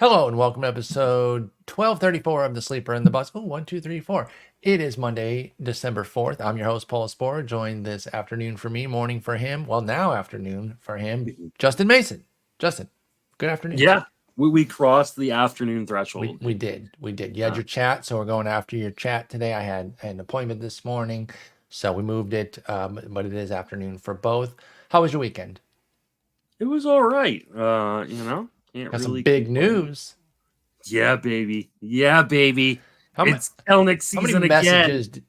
Hello and welcome to episode 1234 of The Sleeper and the Bus. Oh, 1, 2, 3, 4. It is Monday, December 4th. I'm your host, Paul Sporer, joined this afternoon for me, morning for him. Well, now afternoon for him, Justin Mason. Justin, good afternoon. Yeah, we crossed the afternoon threshold. We did. You had your chat, so we're going after your chat today. I had an appointment this morning, so we moved it, but it is afternoon for both. How was your weekend? It was all right. Got some big news. Yeah, baby. It's Kelenic season again.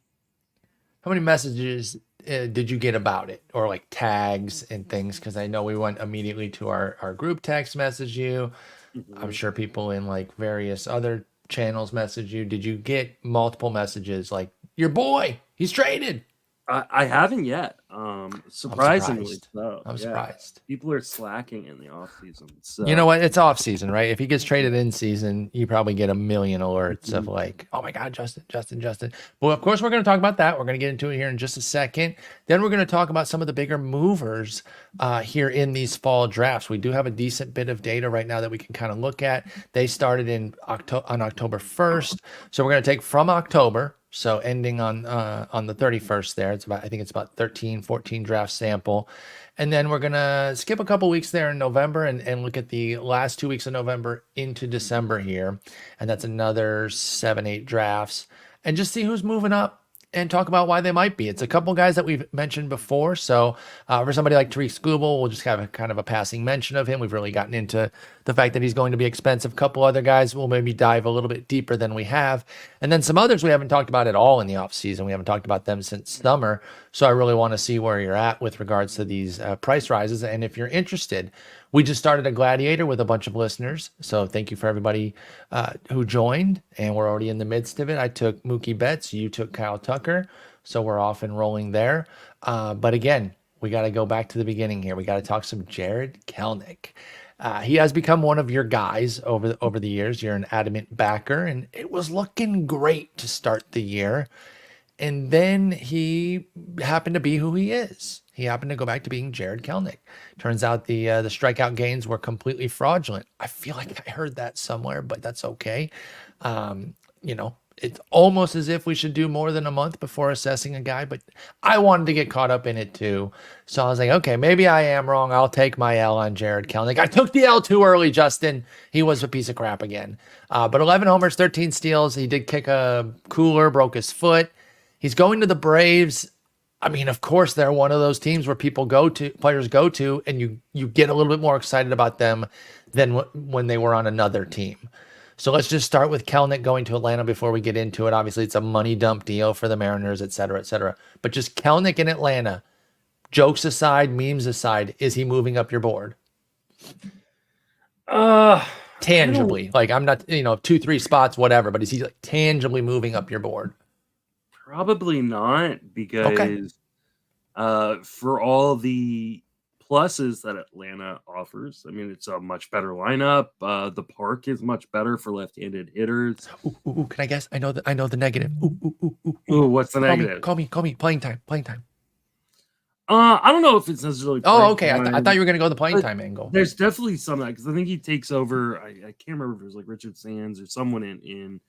How many messages did you get about it, or like tags and things? Because I know we went immediately to our group text message you. Mm-hmm. I'm sure people in like various other channels message you. Did you get multiple messages like, your boy, he's traded? I haven't yet. Surprisingly, I'm surprised. People are slacking in the off season. So you know what? It's off season, right? If he gets traded in season, you probably get a million alerts of like, oh my God, Justin. Well, of course, we're going to talk about that. We're going to get into it here in just a second. Then we're going to talk about some of the bigger movers here in these fall drafts. We do have a decent bit of data right now that we can kind of look at. They started on October 1st. So we're going to take from October. So ending on the 31st there, I think it's about 13, 14 draft sample. And then we're going to skip a couple weeks there in November and look at the last 2 weeks of November into December here. And that's another 7, 8 drafts and just see who's moving up and talk about why they might be. It's a couple guys that we've mentioned before. So for somebody like Tarik Skubal, we'll just have a kind of a passing mention of him. We've really gotten into the fact that he's going to be expensive. A couple other guys will maybe dive a little bit deeper than we have. And then some others we haven't talked about at all in the offseason. We haven't talked about them since summer. So I really want to see where you're at with regards to these price rises. And if you're interested, we just started a Gladiator with a bunch of listeners. So thank you for everybody who joined. And we're already in the midst of it. I took Mookie Betts. You took Kyle Tucker. So we're off and rolling there. But again, we got to go back to the beginning here. We got to talk some Jarred Kelenic. He has become one of your guys over the years. You're an adamant backer. And it was looking great to start the year. And then he happened to be who he is. He happened to go back to being Jarred Kelenic. Turns out the strikeout gains were completely fraudulent. I feel like I heard that somewhere, but that's okay. It's almost as if we should do more than a month before assessing a guy, but I wanted to get caught up in it too. So I was like, okay, maybe I am wrong. I'll take my L on Jarred Kelenic. I took the L too early, Justin. He was a piece of crap again. But 11 homers, 13 steals. He did kick a cooler, broke his foot. He's going to the Braves. I mean, of course, they're one of those teams where players go to, and you get a little bit more excited about them than when they were on another team. So let's just start with Kelenic going to Atlanta before we get into it. Obviously, it's a money dump deal for the Mariners, et cetera, et cetera. But just Kelenic in Atlanta, jokes aside, memes aside, is he moving up your board? Tangibly. Like, I'm not, 2, 3 spots, whatever, but is he like tangibly moving up your board? Probably not, because for all the pluses that Atlanta offers, I mean, it's a much better lineup. The park is much better for left-handed hitters. Ooh, can I guess? I know the negative. Ooh, what's the negative? Call me. Playing time. I don't know if it's necessarily. Oh, okay. I thought you were going to go the playing time angle. There's definitely some of that, because I think he takes over. I can't remember if it was like Richard Sands or someone in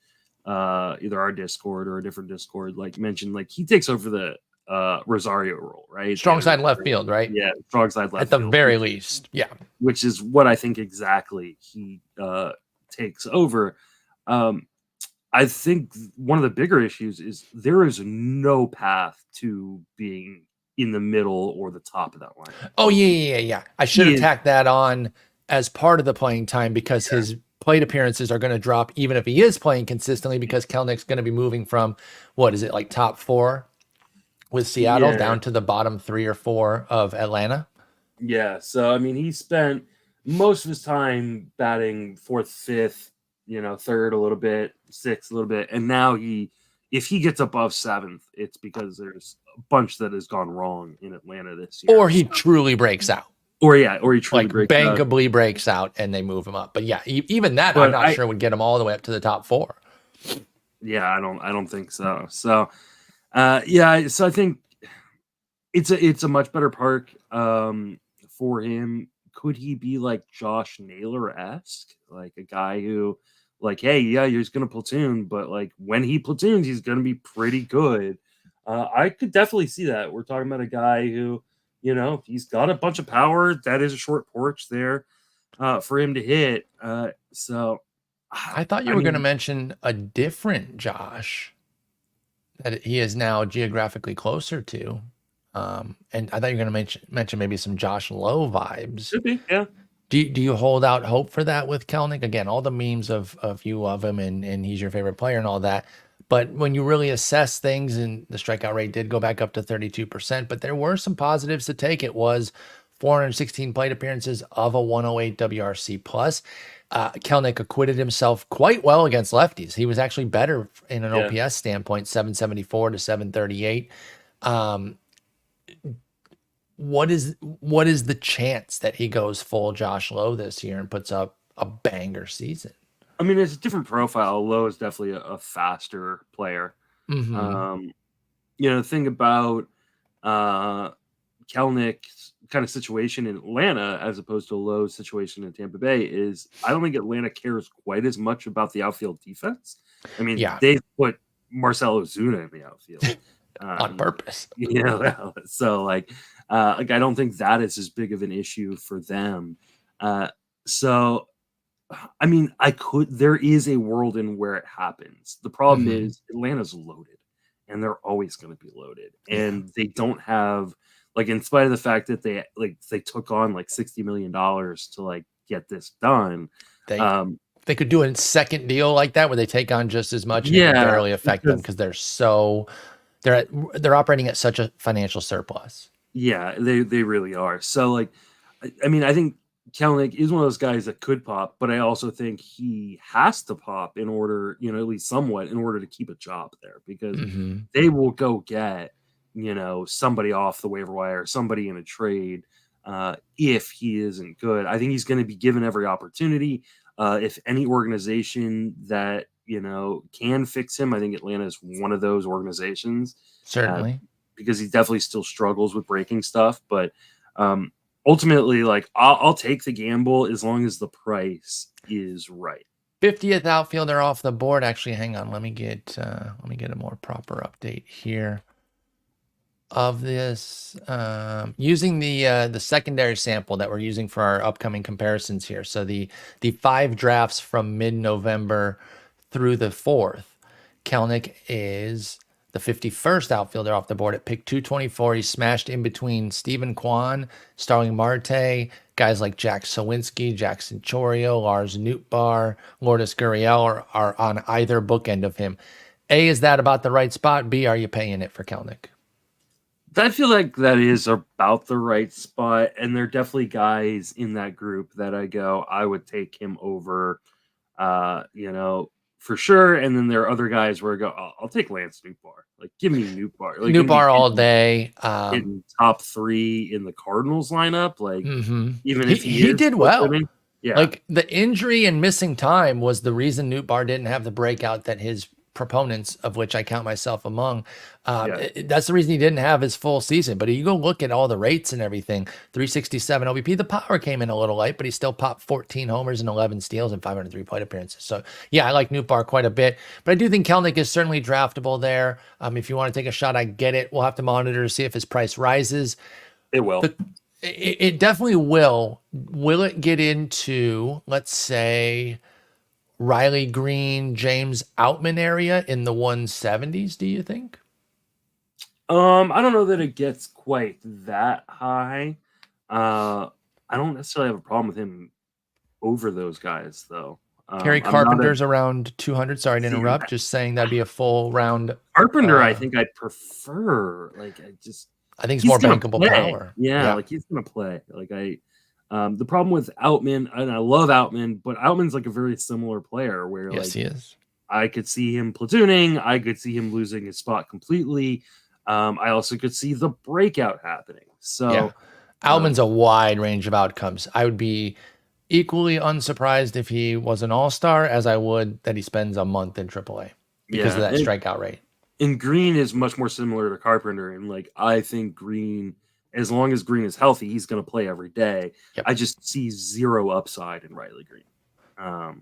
either our Discord or a different Discord, like mentioned, like he takes over the Rosario role, right? Strong side left field, right? Yeah, strong side left at the very least. Yeah, which is what I think exactly he takes over. I think one of the bigger issues is there is no path to being in the middle or the top of that line. Oh yeah. I should have tacked that on as part of the playing time, because his plate appearances are going to drop even if he is playing consistently, because Kelenic's going to be moving from, what is it, like top 4 with Seattle down to the bottom 3 or 4 of Atlanta. Yeah. So, I mean, he spent most of his time batting 4th, 5th, 3rd a little bit, 6th a little bit. And now if he gets above 7th, it's because there's a bunch that has gone wrong in Atlanta this year. Or he truly breaks out. Or he truly breaks bankably breaks out and they move him up. But yeah, even that, I'm not sure would get him all the way up to the top 4. Yeah, I don't think so. So, so I think it's a much better park for him. could he be like Josh Naylor-esque, like a guy who, like, hey, yeah, he's going to platoon, but like when he platoons, he's going to be pretty good. I could definitely see that. We're talking about a guy who, he's got a bunch of power. That is a short porch there for him to hit. So I thought you were going to mention a different Josh that he is now geographically closer to. And I thought you were going to mention maybe some Josh Lowe vibes. Could be, yeah. Do you hold out hope for that with Kelenic? Again, all the memes of you love him and he's your favorite player and all that. But when you really assess things, and the strikeout rate did go back up to 32%, but there were some positives to take. It was 416 plate appearances of a 108 WRC plus. Kelenic acquitted himself quite well against lefties. He was actually better in an OPS standpoint, 774 to 738. What is the chance that he goes full Josh Lowe this year and puts up a banger season? I mean, it's a different profile. Lowe is definitely a faster player. Mm-hmm. The thing about Kelnic's kind of situation in Atlanta as opposed to Lowe's situation in Tampa Bay is I don't think Atlanta cares quite as much about the outfield defense. I mean, they've put Marcell Ozuna in the outfield. On purpose. So like I don't think that is as big of an issue for them. So I mean, there is a world in where it happens. The problem is Atlanta's loaded and they're always going to be loaded. And they don't have, like, in spite of the fact that they took on like $60 million to like get this done. They could do a second deal like that where they take on just as much and it would barely affect them because they're operating at such a financial surplus. Yeah, they really are. So like, I mean, I think Kelenic is one of those guys that could pop, but I also think he has to pop in order, at least somewhat, in order to keep a job there, because they will go get, somebody off the waiver wire, somebody in a trade, if he isn't good. I think he's going to be given every opportunity. If any organization that, can fix him, I think Atlanta is one of those organizations. Certainly. Because he definitely still struggles with breaking stuff, but ultimately, like, I'll take the gamble as long as the price is right. 50th outfielder off the board. Actually, hang on. Let me get a more proper update here of this. Using the secondary sample that we're using for our upcoming comparisons here. So the 5 drafts from mid-November through the 4th. Kelenic is the 51st outfielder off the board at pick 224. He smashed in between Stephen Kwan, Starling Marte, guys like Jack Sawinski, Jackson Chorio, Lars Nootbaar, Lourdes Gurriel are on either bookend of him. A, is that about the right spot? B, are you paying it for Kelenic? I feel like that is about the right spot, and there are definitely guys in that group that I would take him over, for sure. And then there are other guys where I go, I'll take Lance Nootbaar. Like, give me Nootbaar. Like, Nootbaar all day. In top 3 in the Cardinals lineup. Like, even if he did well. Yeah. Like, the injury and missing time was the reason Nootbaar didn't have the breakout that his proponents, of which I count myself among, that's the reason he didn't have his full season. But you go look at all the rates and everything, 367 OBP, the power came in a little light, but he still popped 14 homers and 11 steals and 503 plate appearances. So yeah, I like Nootbaar quite a bit, but I do think Kelenic is certainly draftable there. If you want to take a shot, I get it. We'll have to monitor to see if his price rises. It will. It definitely will. Will it get into, let's say, Riley Green, James Outman area in the 170s, do you think? I don't know that it gets quite that high. I don't necessarily have a problem with him over those guys, thoe. Kerry Carpenter's around 200. Sorry to interrupt. Just saying that'd be a full round. Carpenter, I think I'd prefer. Like, I think it's more bankable power. Yeah, like, he's going to play. Like, the problem with Outman, and I love Outman, but Outman's like a very similar player where, yes, he is. I could see him platooning. I could see him losing his spot completely. I also could see the breakout happening. So yeah. Outman's a wide range of outcomes. I would be equally unsurprised if he was an all-star as I would that he spends a month in AAA because of that strikeout rate. And Green is much more similar to Carpenter. And like, I think Green as long as Green is healthy, he's going to play every day. Yep. I just see zero upside in Riley Green. I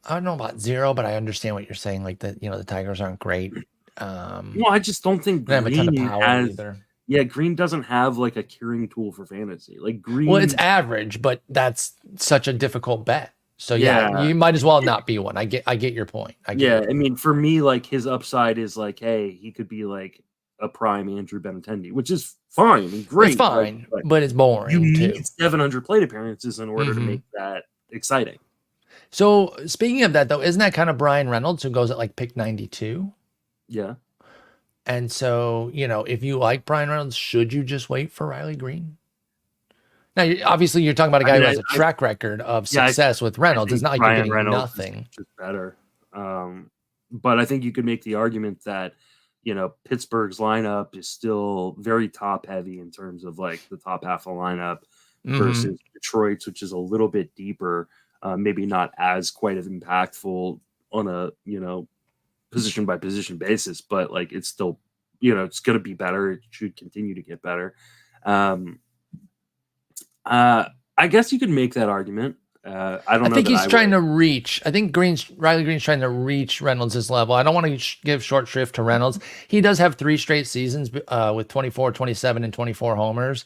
don't know about zero, but I understand what you're saying. Like the Tigers aren't great. Well, I just don't think They have a ton of Green power has. either. Yeah, Green doesn't have like a curing tool for fantasy. Like Green. Well, it's average, but that's such a difficult bet. So yeah, Yeah. you might as well not be one. I get your point. I mean, for me, like his upside is like, hey, he could be like a prime Andrew Benintendi, which is fine. I mean, great. It's fine, but it's boring. You too. need 700 plate appearances in order to make that exciting. So speaking of that, though, isn't that kind of Brian Reynolds who goes at like pick 92? Yeah. And so, if you like Brian Reynolds, should you just wait for Riley Green? Now, obviously, you're talking about a guy who has a track record of success with Reynolds. It's not like you're getting Reynolds nothing. Is better. But I think you could make the argument that, Pittsburgh's lineup is still very top heavy in terms of like the top half of the lineup versus Detroit's, which is a little bit deeper, maybe not as quite as impactful on a, position by position basis, but like it's still, it's going to be better. It should continue to get better. I guess you could make that argument. I think he's trying to reach. I think Riley Green's trying to reach Reynolds' level. I don't want to give short shrift to Reynolds. He does have 3 straight seasons with 24, 27, and 24 homers.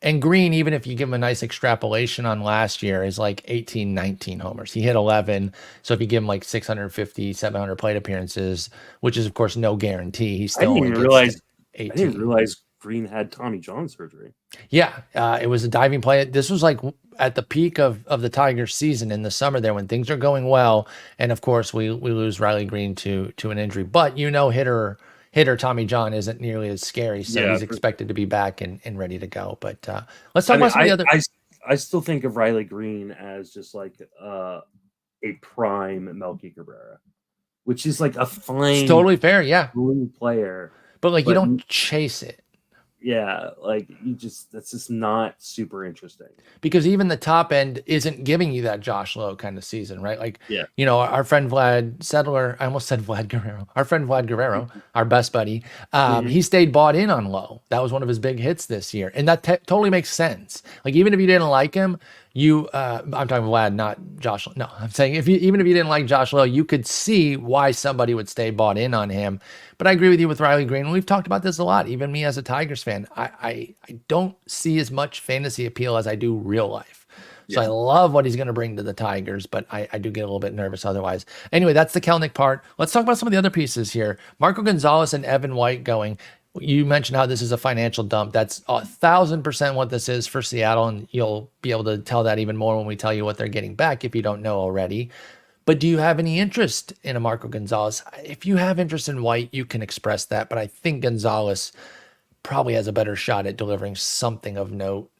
And Green, even if you give him a nice extrapolation on last year, is like 18, 19 homers. He hit 11. So if you give him like 650, 700 plate appearances, which is, of course, no guarantee, he still only gets 18. I didn't realize Green had Tommy John surgery. Yeah, it was a diving play. This was like at the peak of the Tigers season in the summer there when things are going well. And, of course, we lose Riley Green to an injury. But, hitter Tommy John isn't nearly as scary, so he's expected to be back and ready to go. But let's talk about some of the other. I still think of Riley Green as just like a prime Melky Cabrera, which is like a fine, it's totally fair, yeah, player. But you don't chase it. Yeah, like that's just not super interesting. Because even the top end isn't giving you that Josh Lowe kind of season, right? Like, our friend Vlad Sedler, I almost said Vlad Guerrero. Our friend Vlad Guerrero, our best buddy, he stayed bought in on Lowe. That was one of his big hits this year. And that totally makes sense. Like, even if you didn't like him, I'm talking Vlad, not Josh. No, I'm saying even if you didn't like Josh Lowe, you could see why somebody would stay bought in on him. But I agree with you with Riley Green. We've talked about this a lot. Even me as a Tigers fan, I don't see as much fantasy appeal as I do real life. So I love what he's going to bring to the Tigers, but I do get a little bit nervous otherwise. Anyway, that's the Kelenic part. Let's talk about some of the other pieces here. Marco Gonzales and Evan White going. You mentioned how this is a financial dump. That's 1,000% what this is for Seattle, and you'll be able to tell that even more when we tell you what they're getting back if you don't know already. But do you have any interest in a Marco Gonzales? If you have interest in White, you can express that, but I think Gonzales probably has a better shot at delivering something of note.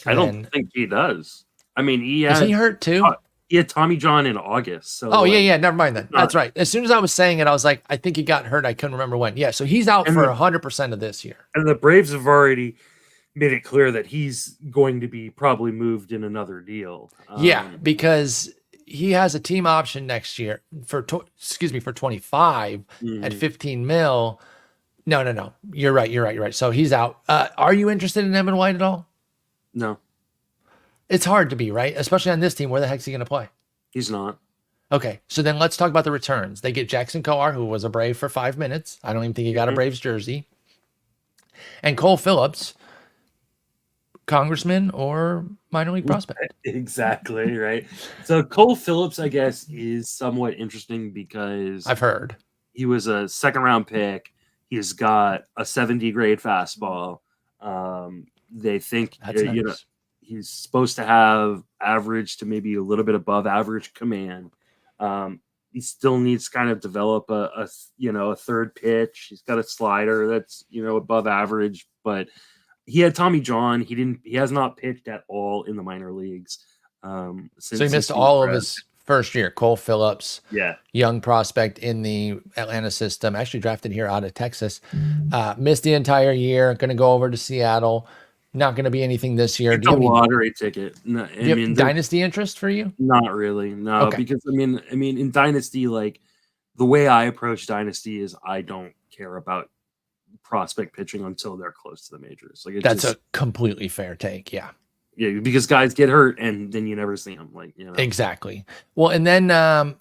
I don't think he does. I mean, is he hurt too? He had Tommy John in August. So yeah. Never mind that. That's right. As soon as I was saying it, I was like, I think he got hurt. I couldn't remember when. Yeah, so he's out for 100% of this year. And the Braves have already made it clear that he's going to be probably moved in another deal. Because he has a team option next year for 25 at 15 mil. No. You're right. So he's out. Are you interested in Evan White at all? No. It's hard to be, right? Especially on this team. Where the heck's he going to play? He's not. Okay, so then let's talk about the returns. They get Jackson Kowar, who was a Brave for 5 minutes. I don't even think he got a Braves jersey. And Cole Phillips, congressman or minor league prospect. Exactly, right? So Cole Phillips, I guess, is somewhat interesting because I've heard he was a second-round pick. He's got a 70 grade fastball. They think nice. He's supposed to have average to maybe a little bit above average command. He still needs to kind of develop a third pitch. He's got a slider that's above average, but he had Tommy John. He has not pitched at all in the minor leagues. So he missed all of his first year. Cole Phillips, young prospect in the Atlanta system, actually drafted here out of Texas, missed the entire year. Going to go over to Seattle. Not going to be anything this year. It's a lottery ticket. No, do you have dynasty interest for you? Not really. No, because I mean, in dynasty, like the way I approach dynasty is I don't care about prospect pitching until they're close to the majors. Like That's a completely fair take. Yeah. Yeah, because guys get hurt and then you never see them. Like, you know. Exactly. Well, and then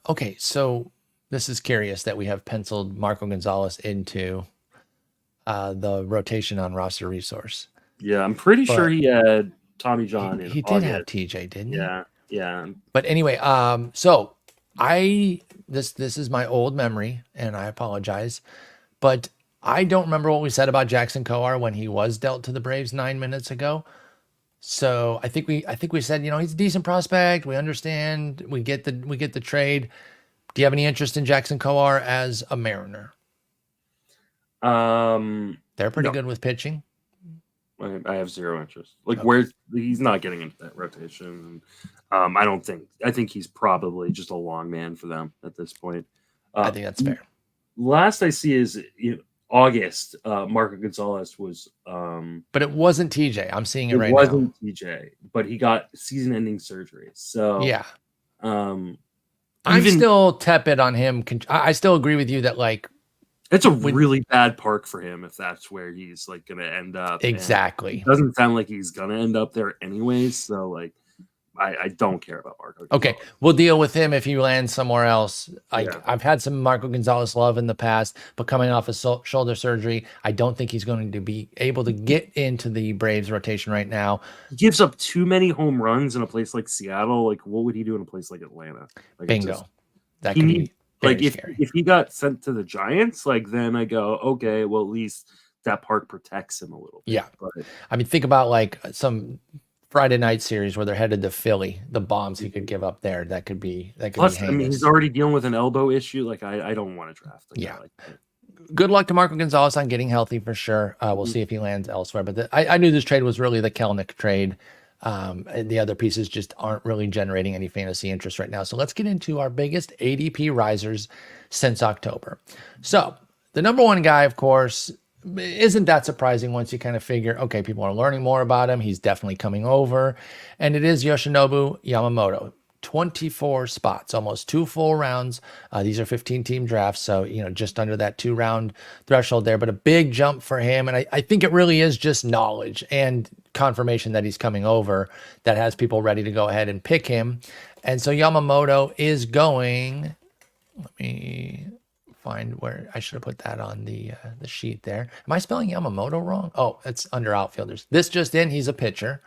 okay, so this is curious that we have penciled Marco Gonzales into the rotation on roster resource. Yeah, I'm pretty sure he had Tommy John in He did August. have TJ, didn't he? Yeah, yeah. But anyway, so this is my old memory, and I apologize, but I don't remember what we said about Jackson Kowar when he was dealt to the Braves 9 minutes ago. So I think we said, you know, he's a decent prospect. We understand. We get the trade. Do you have any interest in Jackson Kowar as a Mariner? They're pretty good with pitching. I have zero interest. Like, where he's not getting into that rotation. I think he's probably just a long man for them at this point. I think that's fair. Last I see is August. Marco Gonzales was, but it wasn't TJ. I'm seeing it right now. It wasn't TJ, but he got season-ending surgery. So yeah. I'm still tepid on him. I still agree with you that like it's a really bad park for him if that's where he's like going to end up. Exactly. It doesn't sound like he's going to end up there anyways. So like, I don't care about Marco Gonzales. Okay, we'll deal with him if he lands somewhere else. I've had some Marco Gonzales love in the past, but coming off of shoulder surgery, I don't think he's going to be able to get into the Braves rotation right now. He gives up too many home runs in a place like Seattle. Like, what would he do in a place like Atlanta? Like, bingo. That could be like if he got sent to the Giants, like then I go, okay, well at least that park protects him a little bit. Yeah, but I mean, think about like some Friday night series where they're headed to Philly, the bombs he could give up there. That could be Plus, I mean, he's already dealing with an elbow issue. Like, I don't want to draft. Yeah. Like that. Good luck to Marco Gonzales on getting healthy for sure. We'll see if he lands elsewhere. But I knew this trade was really the Kelenic trade. And the other pieces just aren't really generating any fantasy interest right now. So let's get into our biggest ADP risers since October. So the number one guy, of course, isn't that surprising once you kind of figure, okay, people are learning more about him. He's definitely coming over. And it is Yoshinobu Yamamoto. 24 spots, almost 2 full rounds. These are 15-team drafts, so just under that 2-round threshold there, but a big jump for him. And I think it really is just knowledge and confirmation that he's coming over that has people ready to go ahead and pick him. And so Yamamoto is going, let me find where I should have put that on the sheet there. Am I spelling Yamamoto wrong? Oh, it's under outfielders. This just in, he's a pitcher.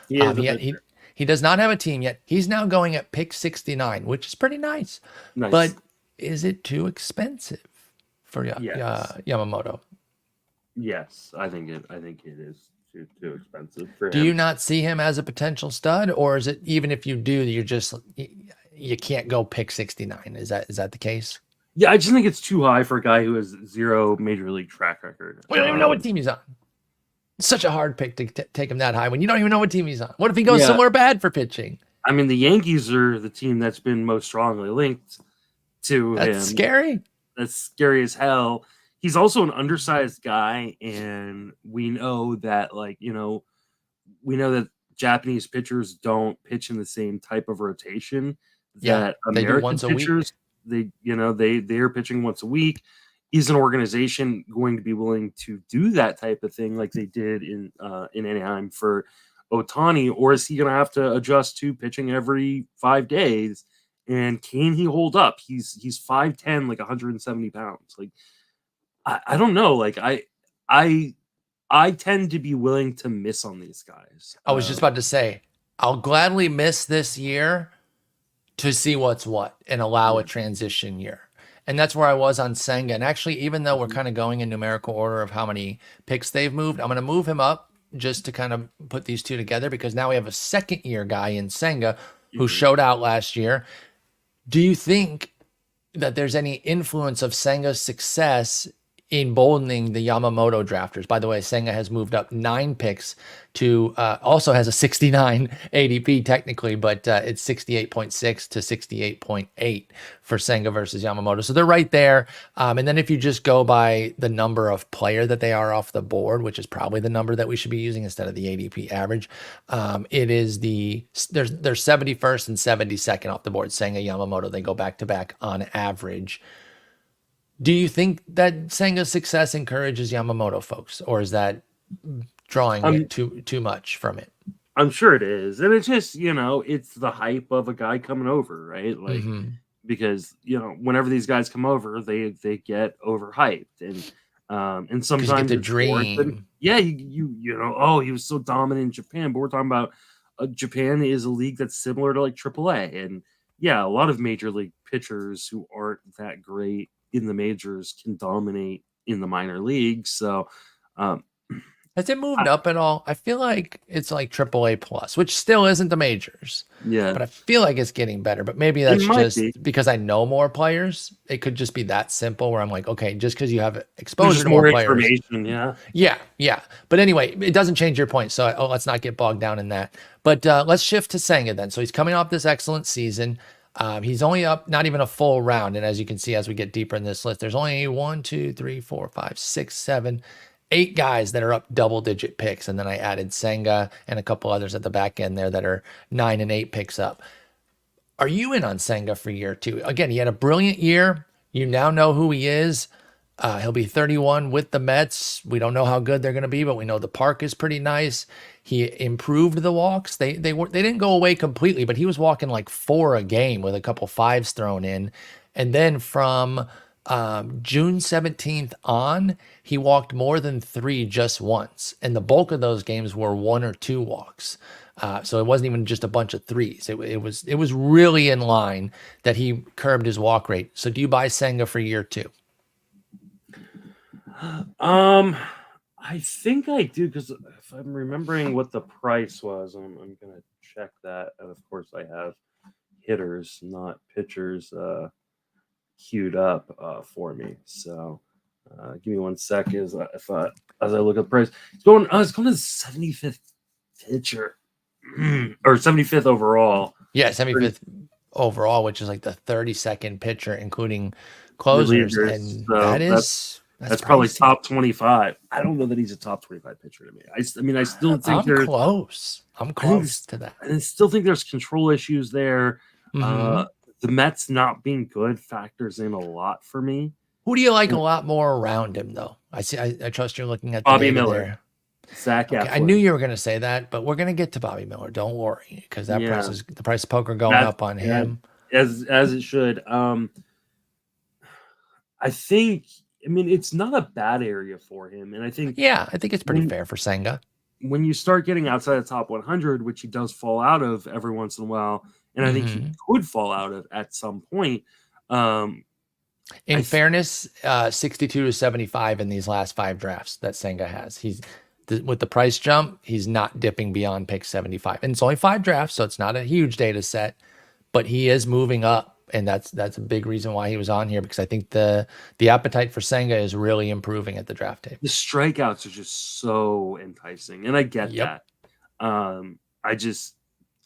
He does not have a team yet. He's now going at pick 69, which is pretty nice. But is it too expensive for Yamamoto? Yes, I think it is too expensive for him. Do you not see him as a potential stud, or is it even if you do, you can't go pick 69? Is that the case? Yeah, I just think it's too high for a guy who has 0 major league track record. We don't even know what team he's on. It's such a hard pick to take him that high when you don't even know what team he's on. What if he goes somewhere bad for pitching? I mean, the Yankees are the team that's been most strongly linked to him. That's scary. That's scary as hell. He's also an undersized guy, and we know that, we know that Japanese pitchers don't pitch in the same type of rotation that American pitchers. They're pitching once a week. Is an organization going to be willing to do that type of thing like they did in Anaheim for Ohtani, or is he going to have to adjust to pitching every 5 days? And can he hold up? He's 5'10", like 170 pounds. Like, I don't know. Like, I tend to be willing to miss on these guys. I was just about to say, I'll gladly miss this year to see what's what and allow a transition year. And that's where I was on Senga. And actually, even though we're kind of going in numerical order of how many picks they've moved, I'm going to move him up just to kind of put these two together, because now we have a second-year guy in Senga who showed out last year. Do you think that there's any influence of Senga's success emboldening the Yamamoto drafters? By the way, Senga has moved up 9 picks to also has a 69 ADP technically, but it's 68.6 to 68.8 for Senga versus Yamamoto. So they're right there. And then if you just go by the number of player that they are off the board, which is probably the number that we should be using instead of the ADP average, it is they're 71st and 72nd off the board. Senga, Yamamoto, they go back to back on average. Do you think that Senga's success encourages Yamamoto folks, or is that drawing I'm it too much from it? I'm sure it is, and it's just it's the hype of a guy coming over, right? Like Mm-hmm. because whenever these guys come over, they get overhyped, and Because you get sometimes the it's warranted. dream. Yeah, oh, he was so dominant in Japan, but we're talking about Japan is a league that's similar to like AAA, and yeah, a lot of major league pitchers who aren't that great in the majors can dominate in the minor leagues. So, um, Has it moved I, up at all? I feel like it's like AAA plus, which still isn't the majors, yeah, but I feel like it's getting better. But maybe it that's might just be. because I know more players. It could just be that simple where I'm like, okay, just because you have There's exposure just to more more players. information. Yeah. Yeah, yeah. But anyway, it doesn't change your point. So let's not get bogged down in that. But let's shift to Senga then. So he's coming off this excellent season. He's only up not even a full round. And as you can see, as we get deeper in this list, there's only 1, 2, 3, 4, 5, 6, 7, 8 guys that are up double-digit picks. And then I added Senga and a couple others at the back end there that are 9 and 8 picks up. Are you in on Senga for year 2? Again, he had a brilliant year. You now know who he is. He'll be 31 with the Mets. We don't know how good they're going to be, but we know the park is pretty nice. He improved the walks. They didn't go away completely, but he was walking like 4 a game with a couple fives thrown in. And then from June 17th on, he walked more than 3 just once. And the bulk of those games were 1 or 2 walks. So it wasn't even just a bunch of threes. It was really in line that he curbed his walk rate. So do you buy Senga for year 2? I think I do because if I'm remembering what the price was, I'm gonna check that. And of course, I have hitters, not pitchers, queued up for me. So give me one sec as as I look at the price. It's going to the 75th pitcher or 75th overall. Yeah, 75th overall, which is like the 32nd pitcher, including closers, Relievers. and So that's probably pricey. top 25. I don't know that he's a top 25 pitcher to me. I mean, I still think I'm close. I'm I think, close to that. I still think there's control issues there. Hmm. The Mets not being good factors in a lot for me. Who do you like a lot more around him, though? I see. I trust you're looking at the Bobby data Miller, there. Zach Okay, I knew Eflin. you were going to say that, but we're going to get to Bobby Miller. Don't worry, because that Yeah, the price of poker going that's up on yeah, him. as it should. I think. I mean, it's not a bad area for him, and I think Yeah, I think it's pretty when fair for Senga. when you start getting outside the top 100, which he does fall out of every once in a while, and I think he Hmm. could fall out of at some point. Um, In I th- fairness, 62 to 75 in these last 5 drafts that Senga has. With the price jump, he's not dipping beyond pick 75. And it's only 5 drafts, so it's not a huge data set, but he is moving up. And that's a big reason why he was on here, because I think the appetite for Senga is really improving at the draft table. the strikeouts are just so enticing, and I get Yep. that. I just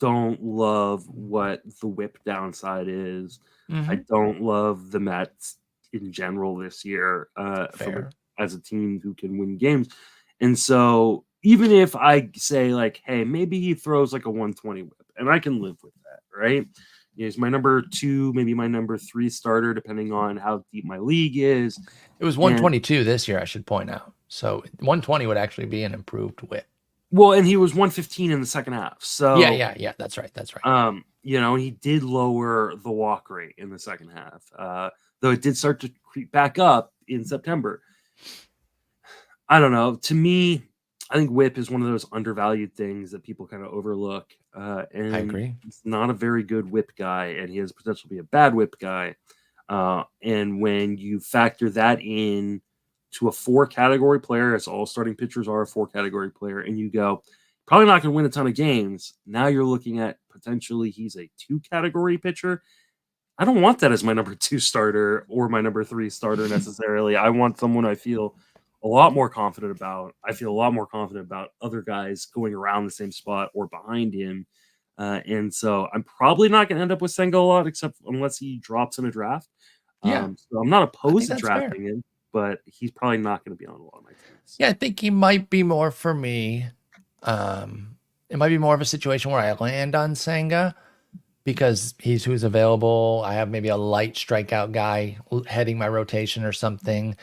don't love what the whip downside is. I Hmm. don't love the Mets in general this year Fair. as a team who can win games. And so even if I say like, hey, maybe he throws like a 120 whip, and I can live with that, right? He's my number 2, maybe my number 3 starter, depending on how deep my league is. It was And 122 this year, I should point out. So 120 would actually be an improved whip. well, and he was 115 in the second half. So Yeah. That's right. That's right. he did lower the walk rate in the second half. Though it did start to creep back up in September. I don't know. To me, I think whip is one of those undervalued things that people kind of overlook. I And agree. he's not a very good whip guy, and he has potential to be a bad whip guy. And when you factor that in to a 4-category player, as all starting pitchers are a 4-category player, and you go, probably not going to win a ton of games. Now you're looking at potentially he's a 2-category pitcher. I don't want that as my number 2 starter or my number 3 starter necessarily. I want someone I feel a lot more confident about. I feel a lot more confident about other guys going around the same spot or behind him. And so I'm probably not going to end up with Senga a lot, except unless he drops in a draft. Yeah, So I'm not I think opposed to that's fair. drafting him, but he's probably not going to be on a lot of my teams. Yeah, I think he might be more for me. It might be more of a situation where I land on Senga, because he's who's available. I have maybe a light strikeout guy heading my rotation or something.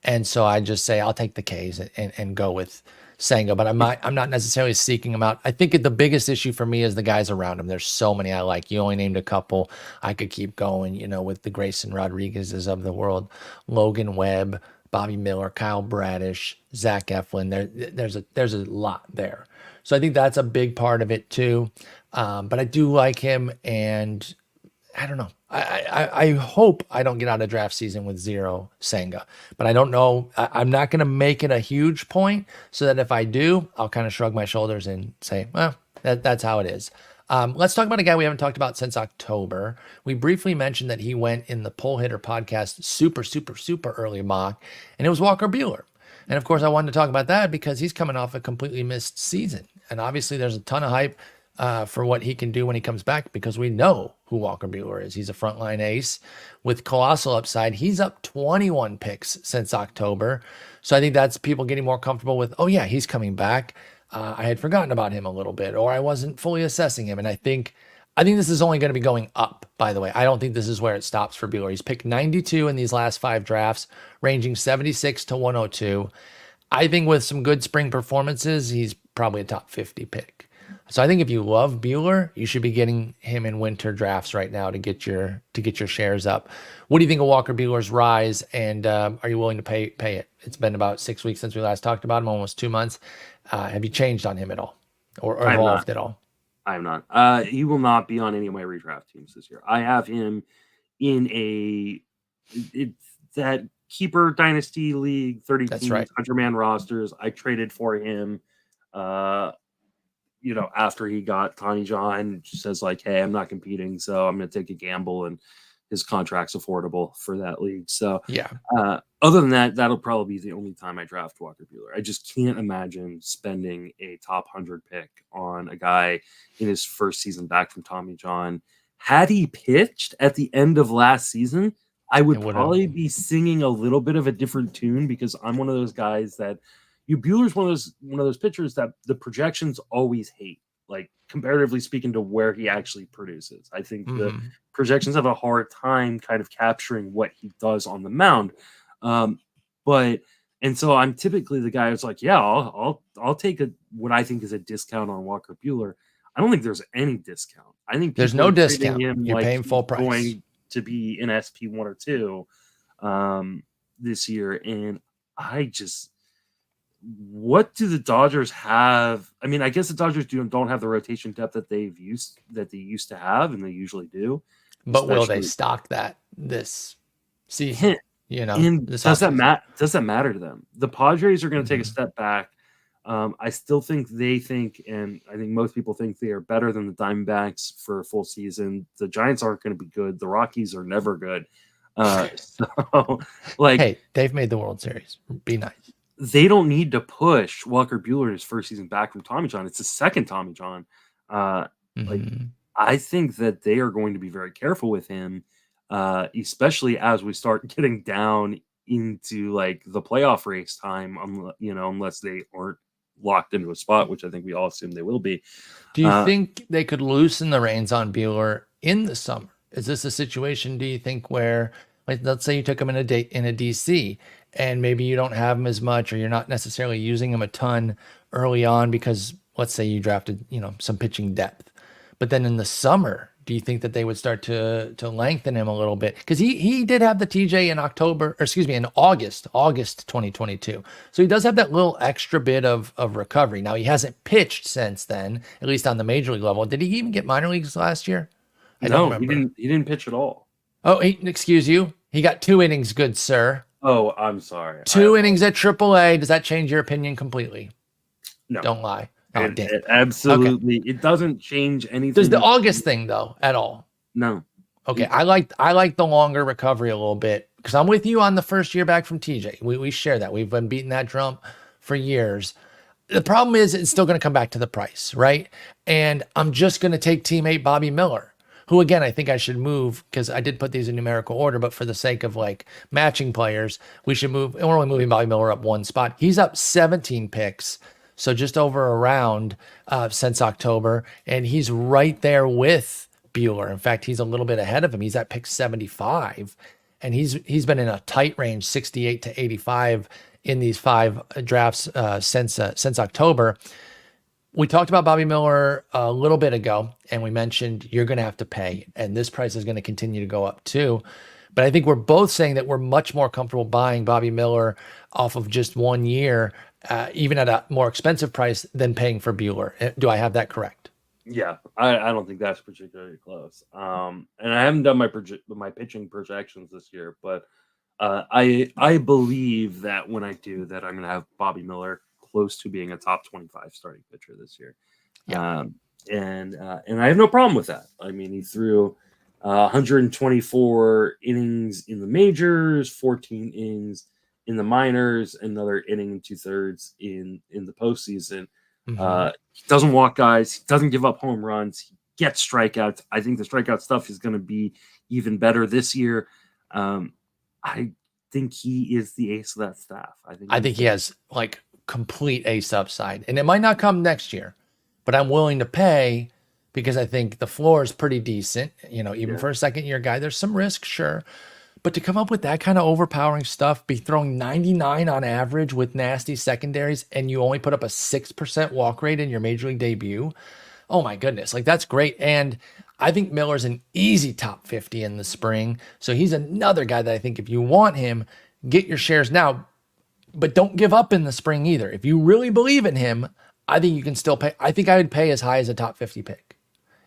And so I just say I'll take the K's and go with Senga, but I'm not necessarily seeking him out. I think the biggest issue for me is the guys around him. There's so many I like. You only named a couple. I could keep going, with the Grayson Rodriguez's of the world, Logan Webb, Bobby Miller, Kyle Bradish, Zach Eflin. There's a lot there. So I think that's a big part of it too. But I do like him, and I don't know. I hope I don't get out of draft season with 0 Senga, but I don't know. I'm not going to make it a huge point, so that if I do, I'll kind of shrug my shoulders and say, well, that's how it is. Let's talk about a guy we haven't talked about since October. We briefly mentioned that he went in the Pull Hitter podcast super early mock, and it was Walker Buehler. And of course, I wanted to talk about that because he's coming off a completely missed season. And obviously, there's a ton of hype for what he can do when he comes back, because we know who Walker Buehler is. He's a frontline ace with colossal upside. He's up 21 picks since October. So I think that's people getting more comfortable with, oh yeah, he's coming back. I had forgotten about him a little bit, or I wasn't fully assessing him. And I think this is only going to be going up, by the way. I don't think this is where it stops for Buehler. He's picked 92 in these last 5 drafts, ranging 76 to 102. I think with some good spring performances, he's probably a top 50 pick. So I think if you love Buehler, you should be getting him in winter drafts right now to get your shares up. What do you think of Walker Buehler's rise, and are you willing to pay it? It's been about 6 weeks since we last talked about him, almost 2 months. Have you changed on him at all, or evolved at all? I am not. He will not be on any of my redraft teams this year. I have him in that keeper dynasty league, 30 teams, right. 100-man rosters. I traded for him. After he got Tommy John, says like, hey, I'm not competing, so I'm going to take a gamble, and his contract's affordable for that league. So yeah. Other than that, that'll probably be the only time I draft Walker Buehler. I just can't imagine spending a top 100 pick on a guy in his first season back from Tommy John. Had he pitched at the end of last season, I would probably be singing a little bit of a different tune, because I'm one of those guys that Buehler's one of those pitchers that the projections always hate, like comparatively speaking to where he actually produces. I think the projections have a hard time kind of capturing what he does on the mound. And so I'm typically the guy who's like, yeah, I'll take what I think is a discount on Walker Buehler. I don't think there's any discount. I think there's no discount. You're paying full price. Going to be an SP 1 or 2 this year, and what do the Dodgers have? I mean, I guess the Dodgers don't have the rotation depth that they used to have, and they usually do. But will they stock that this season? And does that matter to them? The Padres are going to take a step back. I still think and I think most people think they are better than the Diamondbacks for a full season. The Giants aren't going to be good. The Rockies are never good. Hey, they've made the World Series. Be nice. They don't need to push Walker Buehler his first season back from Tommy John. It's the second Tommy John. I think that they are going to be very careful with him, especially as we start getting down into like the playoff race time. Unless they aren't locked into a spot, which I think we all assume they will be. Do you think they could loosen the reins on Buehler in the summer? Is this a situation, do you think, where, like, let's say you took him in a DC, and maybe you don't have him as much, or you're not necessarily using him a ton early on because, let's say, you drafted, some pitching depth. But then in the summer, do you think that they would start to lengthen him a little bit? Because he did have the TJ in August 2022. So he does have that little extra bit of recovery. Now, he hasn't pitched since then, at least on the major league level. Did he even get minor leagues last year? I don't remember. He didn't pitch at all. Oh, excuse you. He got 2 innings, good sir. Oh, I'm sorry. 2 innings at AAA. Does that change your opinion completely? No. Don't lie. It absolutely. Okay. It doesn't change anything. Does the August thing, though, at all? No. Okay, I like the longer recovery a little bit, because I'm with you on the first year back from TJ. We share that. We've been beating that drum for years. The problem is it's still going to come back to the price, right? And I'm just going to take teammate Bobby Miller, who, again, I think I should move, because I did put these in numerical order, but for the sake of like matching players, we should move. And we're only moving Bobby Miller up 1 spot. He's up 17 picks, so just over a round since October, and he's right there with Buehler. In fact, he's a little bit ahead of him. He's at pick 75, and he's been in a tight range, 68 to 85 in these 5 drafts since October. We talked about Bobby Miller a little bit ago, and we mentioned you're going to have to pay, and this price is going to continue to go up too. But I think we're both saying that we're much more comfortable buying Bobby Miller off of just 1 year, even at a more expensive price than paying for Buehler. Do I have that correct? Yeah, I don't think that's particularly close. And I haven't done my pitching projections this year, but I believe that when I do that, I'm going to have Bobby Miller close to being a top 25 starting pitcher this year. Yeah. And I have no problem with that. I mean, he threw 124 innings in the majors, 14 innings in the minors, another inning and 2/3 in the postseason. He doesn't walk guys. He doesn't give up home runs. He gets strikeouts. I think the strikeout stuff is going to be even better this year. I think he is the ace of that staff. I think he has like complete ace upside, and it might not come next year, but I'm willing to pay because I think the floor is pretty decent. Even for a second-year guy, there's some risk, sure. But to come up with that kind of overpowering stuff, be throwing 99 on average with nasty secondaries, and you only put up a 6% walk rate in your major league debut, oh my goodness, like that's great. And I think Miller's an easy top 50 in the spring. So he's another guy that I think if you want him, get your shares now, but don't give up in the spring either. If you really believe in him, I think you can still pay. I think I would pay as high as a top 50 pick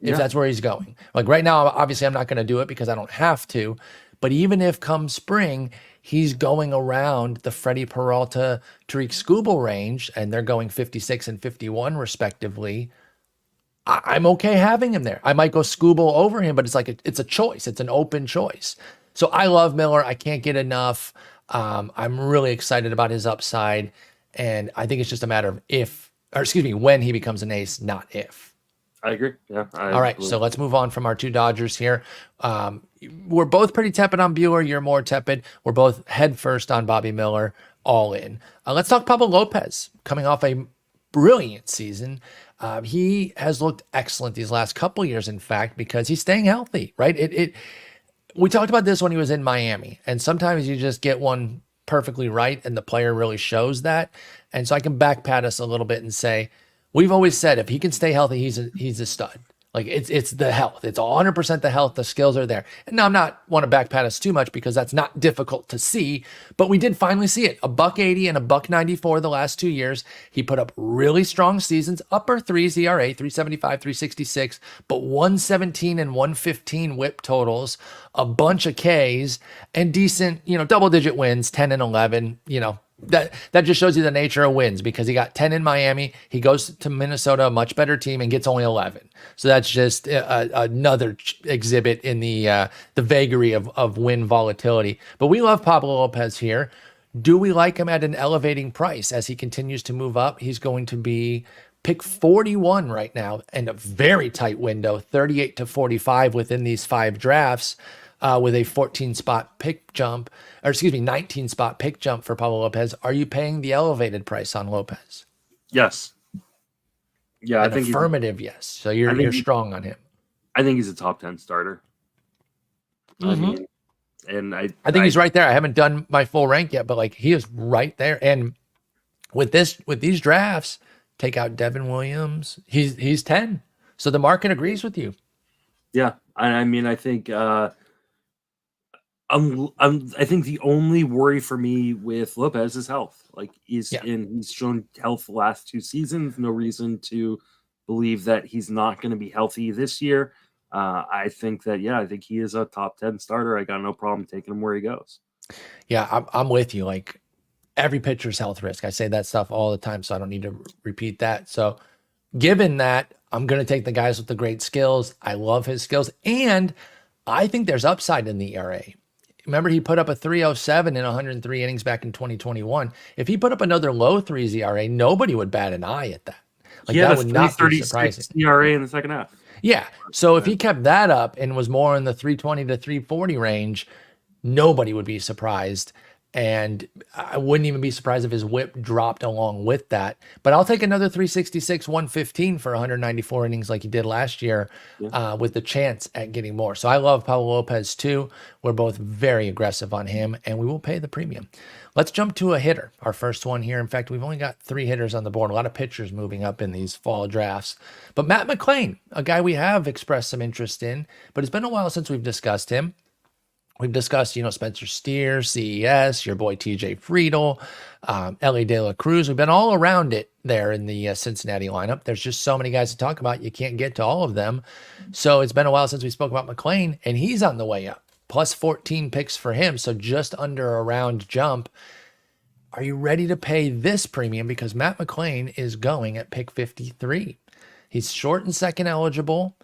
if that's where he's going. Like right now, obviously I'm not going to do it because I don't have to. But even if come spring, he's going around the Freddie Peralta, Tarik Skubal range, and they're going 56 and 51 respectively, I'm okay having him there. I might go Skubal over him, but it's a choice. It's an open choice. So I love Miller. I can't get enough. I'm really excited about his upside. And I think it's just a matter of when he becomes an ace, not if. I agree. Yeah. All right. So let's move on from our 2 Dodgers here. We're both pretty tepid on Buehler. You're more tepid. We're both head first on Bobby Miller, all in. Let's talk Pablo López coming off a brilliant season. He has looked excellent these last couple years, in fact, because he's staying healthy, right? We talked about this when he was in Miami, and sometimes you just get one perfectly right, and the player really shows that. And so I can back pat us a little bit and say, we've always said if he can stay healthy, he's a stud. Like it's the health. It's 100% the health. The skills are there. And now I'm not want to back pat us too much because that's not difficult to see, but we did finally see it. $1.80 and $1.94 the last 2 years. He put up really strong seasons, upper 3s ERA, 375, 366, but 117 and 115 whip totals, a bunch of Ks, and decent, double-digit wins, 10 and 11, That just shows you the nature of wins because he got 10 in Miami. He goes to Minnesota, a much better team, and gets only 11. So that's just another exhibit in the vagary of win volatility. But we love Pablo López here. Do we like him at an elevating price as he continues to move up? He's going to be pick 41 right now and a very tight window, 38 to 45 within these 5 drafts. With a 19-spot pick jump for Pablo López. Are you paying the elevated price on López? Yes. Yeah, I think affirmative yes. So you're strong on him. I think he's a top 10 starter. I mean, and I think he's right there. I haven't done my full rank yet, but he is right there. And with these drafts, take out Devin Williams, he's 10. So the market agrees with you. Yeah, I mean, I think. I think the only worry for me with López is health. And he's shown health the last 2 seasons. No reason to believe that he's not going to be healthy this year. I think he is a top 10 starter. I got no problem taking him where he goes. Yeah, I'm with you. Every pitcher's health risk. I say that stuff all the time, so I don't need to repeat that. So given that, I'm going to take the guys with the great skills. I love his skills, and I think there's upside in the ERA. Remember, he put up a 307 in 103 innings back in 2021. If he put up another low 3s ERA, nobody would bat an eye at that. That would not be surprising. ERA in the second half. Yeah. So if he kept that up and was more in the 320 to 340 range, nobody would be surprised. And I wouldn't even be surprised if his whip dropped along with that. But I'll take another 366, 115 for 194 innings like he did last year, Yeah. with the chance at getting more. So I love Pablo Lopez too. We're both very aggressive on him, and we will pay the premium. Let's jump to a hitter, our first one here. In fact, we've only got 3 hitters on the board. A lot of pitchers moving up in these fall drafts. But Matt McLain, a guy we have expressed some interest in, but it's been a while since we've discussed him. We've discussed, Spencer Steer, CES, your boy TJ Friedel, Ellie De La Cruz. We've been all around it there in the Cincinnati lineup. There's just so many guys to talk about. You can't get to all of them. So it's been a while since we spoke about McLain, and he's on the way up. Plus 14 picks for him, so just under a round jump. Are you ready to pay this premium? Because Matt McLain is going at pick 53. He's short and second eligible.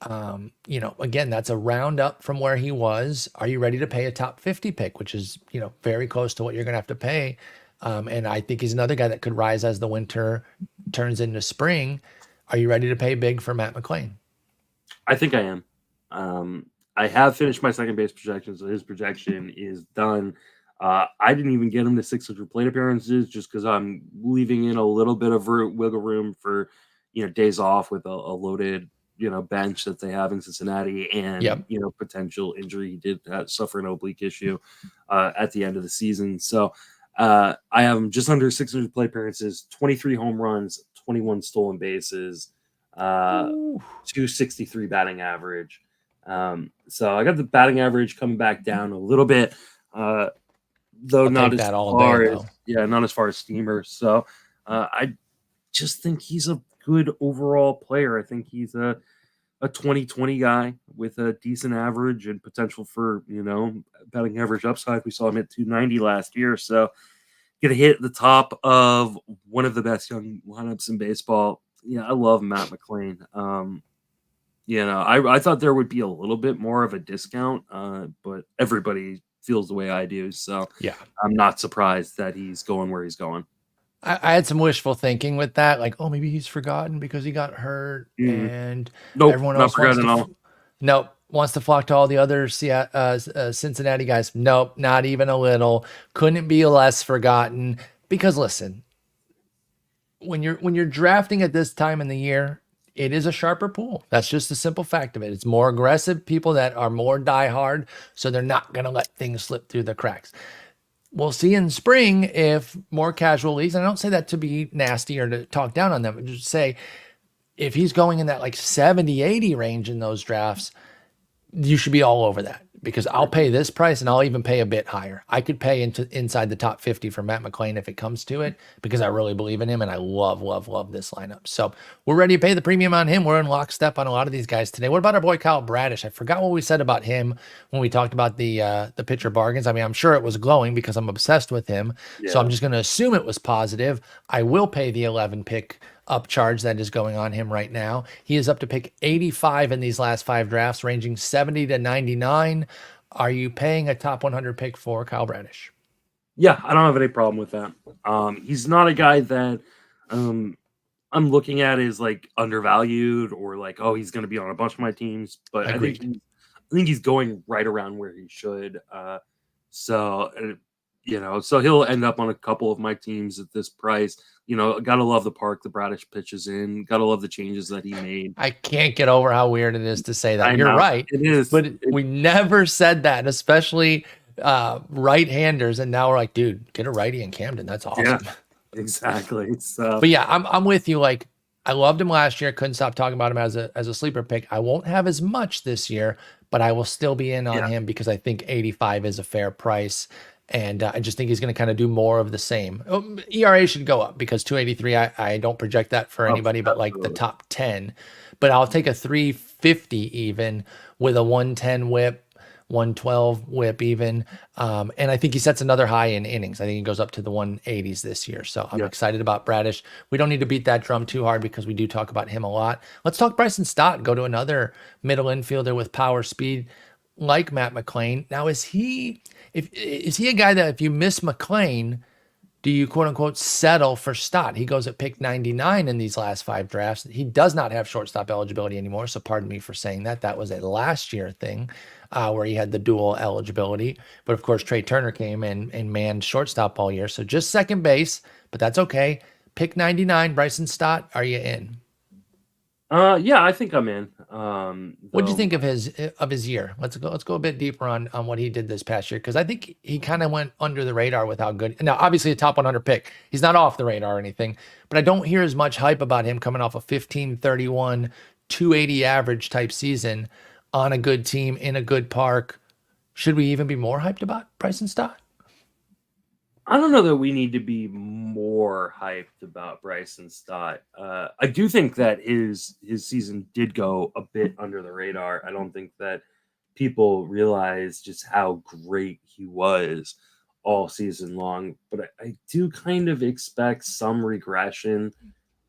Again, that's a round up from where he was. Are you ready to pay a top 50 pick, which is, very close to what you're going to have to pay? And I think he's another guy that could rise as the winter turns into spring. Are you ready to pay big for Matt McLain? I think I am. I have finished my second base projection, so his projection is done. I didn't even get him to 600 plate appearances just because I'm leaving in a little bit of wiggle room for, days off with a loaded bench that they have in Cincinnati and, Yep. Potential injury. He did suffer an oblique issue at the end of the season. So I have him just under 600 plate appearances, 23 home runs, 21 stolen bases, 263 batting average. So I got the batting average coming back down a little bit, though not as far as Steamer. So I just think he's a good overall player. I think he's a 2020 guy with a decent average and potential for, batting average upside. We saw him at 290 last year. So get a hit at the top of one of the best young lineups in baseball. Yeah, I love Matt McLain. I thought there would be a little bit more of a discount, but everybody feels the way I do. So yeah, I'm not surprised that he's going where he's going. I had some wishful thinking with that, like, oh, maybe he's forgotten because he got hurt, and everyone else wants to flock to all the other Cincinnati guys. Nope, not even a little. Couldn't be less forgotten. Because listen, when you're drafting at this time in the year, it is a sharper pool. That's just the simple fact of it. It's more aggressive people that are more diehard, so they're not going to let things slip through the cracks. We'll see in spring if more casual leagues, and I don't say that to be nasty or to talk down on them, but just say if he's going in that like 70, 80 range in those drafts, you should be all over that, because I'll pay this price and I'll even pay a bit higher. I could pay inside the top 50 for Matt McLain if it comes to it, because I really believe in him and I love, love, love this lineup. So we're ready to pay the premium on him. We're in lockstep on a lot of these guys today. What about our boy Kyle Bradish? I forgot what we said about him when we talked about the pitcher bargains. I mean, I'm sure it was glowing because I'm obsessed with him. Yeah. So I'm just going to assume it was positive. I will pay the 11 pick upcharge that is going on him right now. He is up to pick 85 in these last 5 drafts, ranging 70 to 99. Are you paying a top 100 pick for Kyle Bradish? Yeah, I don't have any problem with that. He's not a guy that I'm looking at as like undervalued or like, oh, he's going to be on a bunch of my teams. But Agreed. I think he's going right around where he should. So he'll end up on a couple of my teams at this price. Gotta love the park the Bradish pitches in. Gotta love the changes that he made. I can't get over how weird it is to say that. You're right. It is. But we never said that, especially right-handers. And now we're like, dude, get a righty in Camden. That's awesome. Yeah, exactly. But yeah, I'm with you. Like, I loved him last year. Couldn't stop talking about him as a sleeper pick. I won't have as much this year, but I will still be in on him because I think 85 is a fair price. And I just think he's going to kind of do more of the same. ERA should go up because 283, I don't project that for anybody but like the top 10. But I'll take a 350 even with a 110 whip, 112 whip even. And I think he sets another high in innings. I think he goes up to the 180s this year. So I'm excited about Bradish. We don't need to beat that drum too hard because we do talk about him a lot. Let's talk Bryson Stott. Go to another middle infielder with power, speed, like Matt McLain. Now, is he a guy that if you miss McLain, do you quote unquote settle for Stott? He goes at pick 99 in these last 5 drafts. He does not have shortstop eligibility anymore. So pardon me for saying that. That was a last year thing where he had the dual eligibility. But of course, Trey Turner came and manned shortstop all year. So just second base, but that's okay. Pick 99, Bryson Stott, are you in? Yeah, I think I'm in. What do you think of his year? Let's go a bit deeper on what he did this past year, because I think he kind of went under the radar with how good. Now, obviously, a top 100 pick. He's not off the radar or anything, but I don't hear as much hype about him coming off a 15-31, 280 average type season on a good team in a good park. Should we even be more hyped about Bryson Stott? I don't know that we need to be more hyped about Bryson Stott. I do think that his season did go a bit under the radar. I don't think that people realize just how great he was all season long. But I do kind of expect some regression.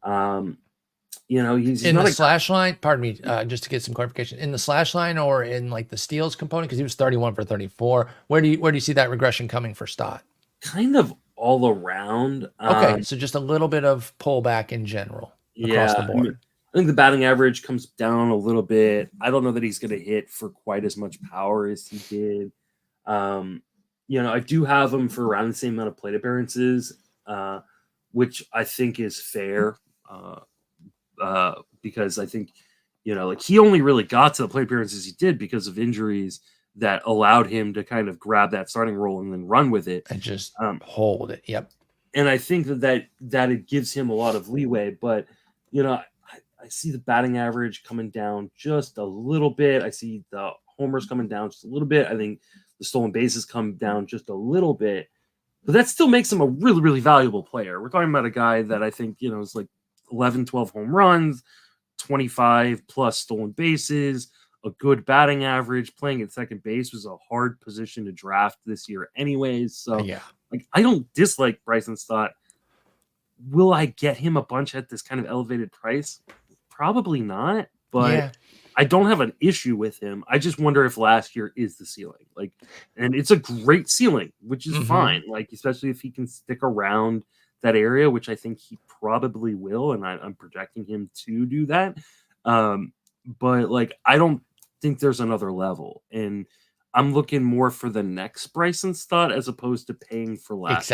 He's In not the slash line, pardon me, just to get some clarification, in the slash line or in like the steals component, because he was 31 for 34. Where do you see that regression coming for Stott? kind of all around. Okay, so just a little bit of pullback in general across the board. I think the batting average comes down a little bit. I don't know that he's going to hit for quite as much power as he did. I do have him for around the same amount of plate appearances, which I think is fair, because I think, he only really got to the plate appearances he did because of injuries that allowed him to kind of grab that starting role and then run with it and just hold it. Yep. And I think that it gives him a lot of leeway, but I see the batting average coming down just a little bit. I see the homers coming down just a little bit. I think the stolen bases come down just a little bit, but that still makes him a really, really valuable player. We're talking about a guy that I think, is like 11, 12 home runs, 25 plus stolen bases, a good batting average. Playing at second base was a hard position to draft this year anyways. So yeah, I don't dislike Bryson Stott. Will I get him a bunch at this kind of elevated price? Probably not, but yeah. I don't have an issue with him. I just wonder if last year is the ceiling. And it's a great ceiling, which is fine. Especially if he can stick around that area, which I think he probably will, and I'm projecting him to do that. But I don't think there's another level, and I'm looking more for the next Bryson Stott as opposed to paying for last.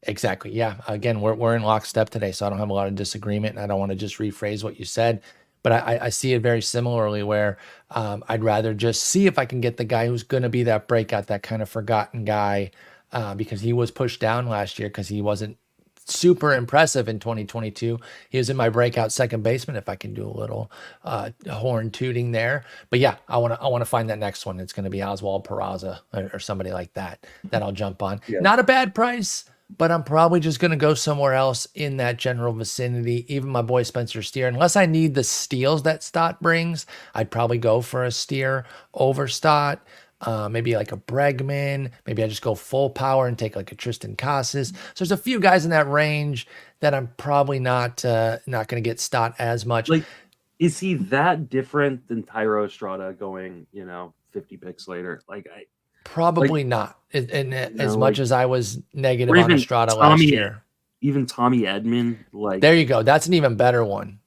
Exactly. Yeah. Again, we're in lockstep today, so I don't have a lot of disagreement, and I don't want to just rephrase what you said, but I see it very similarly where I'd rather just see if I can get the guy who's going to be that breakout, that kind of forgotten guy, because he was pushed down last year because he wasn't super impressive in 2022. He was in my breakout second baseman, if I can do a little horn tooting there. But yeah, I want to find that next one. It's going to be Oswald Peraza or somebody like that I'll jump on. Yeah. Not a bad price, but I'm probably just going to go somewhere else in that general vicinity. Even my boy Spencer Steer, unless I need the steals that Stott brings, I'd probably go for a Steer over Stott. Maybe like a Bregman. Maybe I just go full power and take like a Tristan Casas. So there's a few guys in that range that I'm probably not going to get Stott as much. Is he that different than Thairo Estrada going, 50 picks later? Probably not. And as much as I was negative on Estrada last year. Even Tommy Edman. There you go. That's an even better one.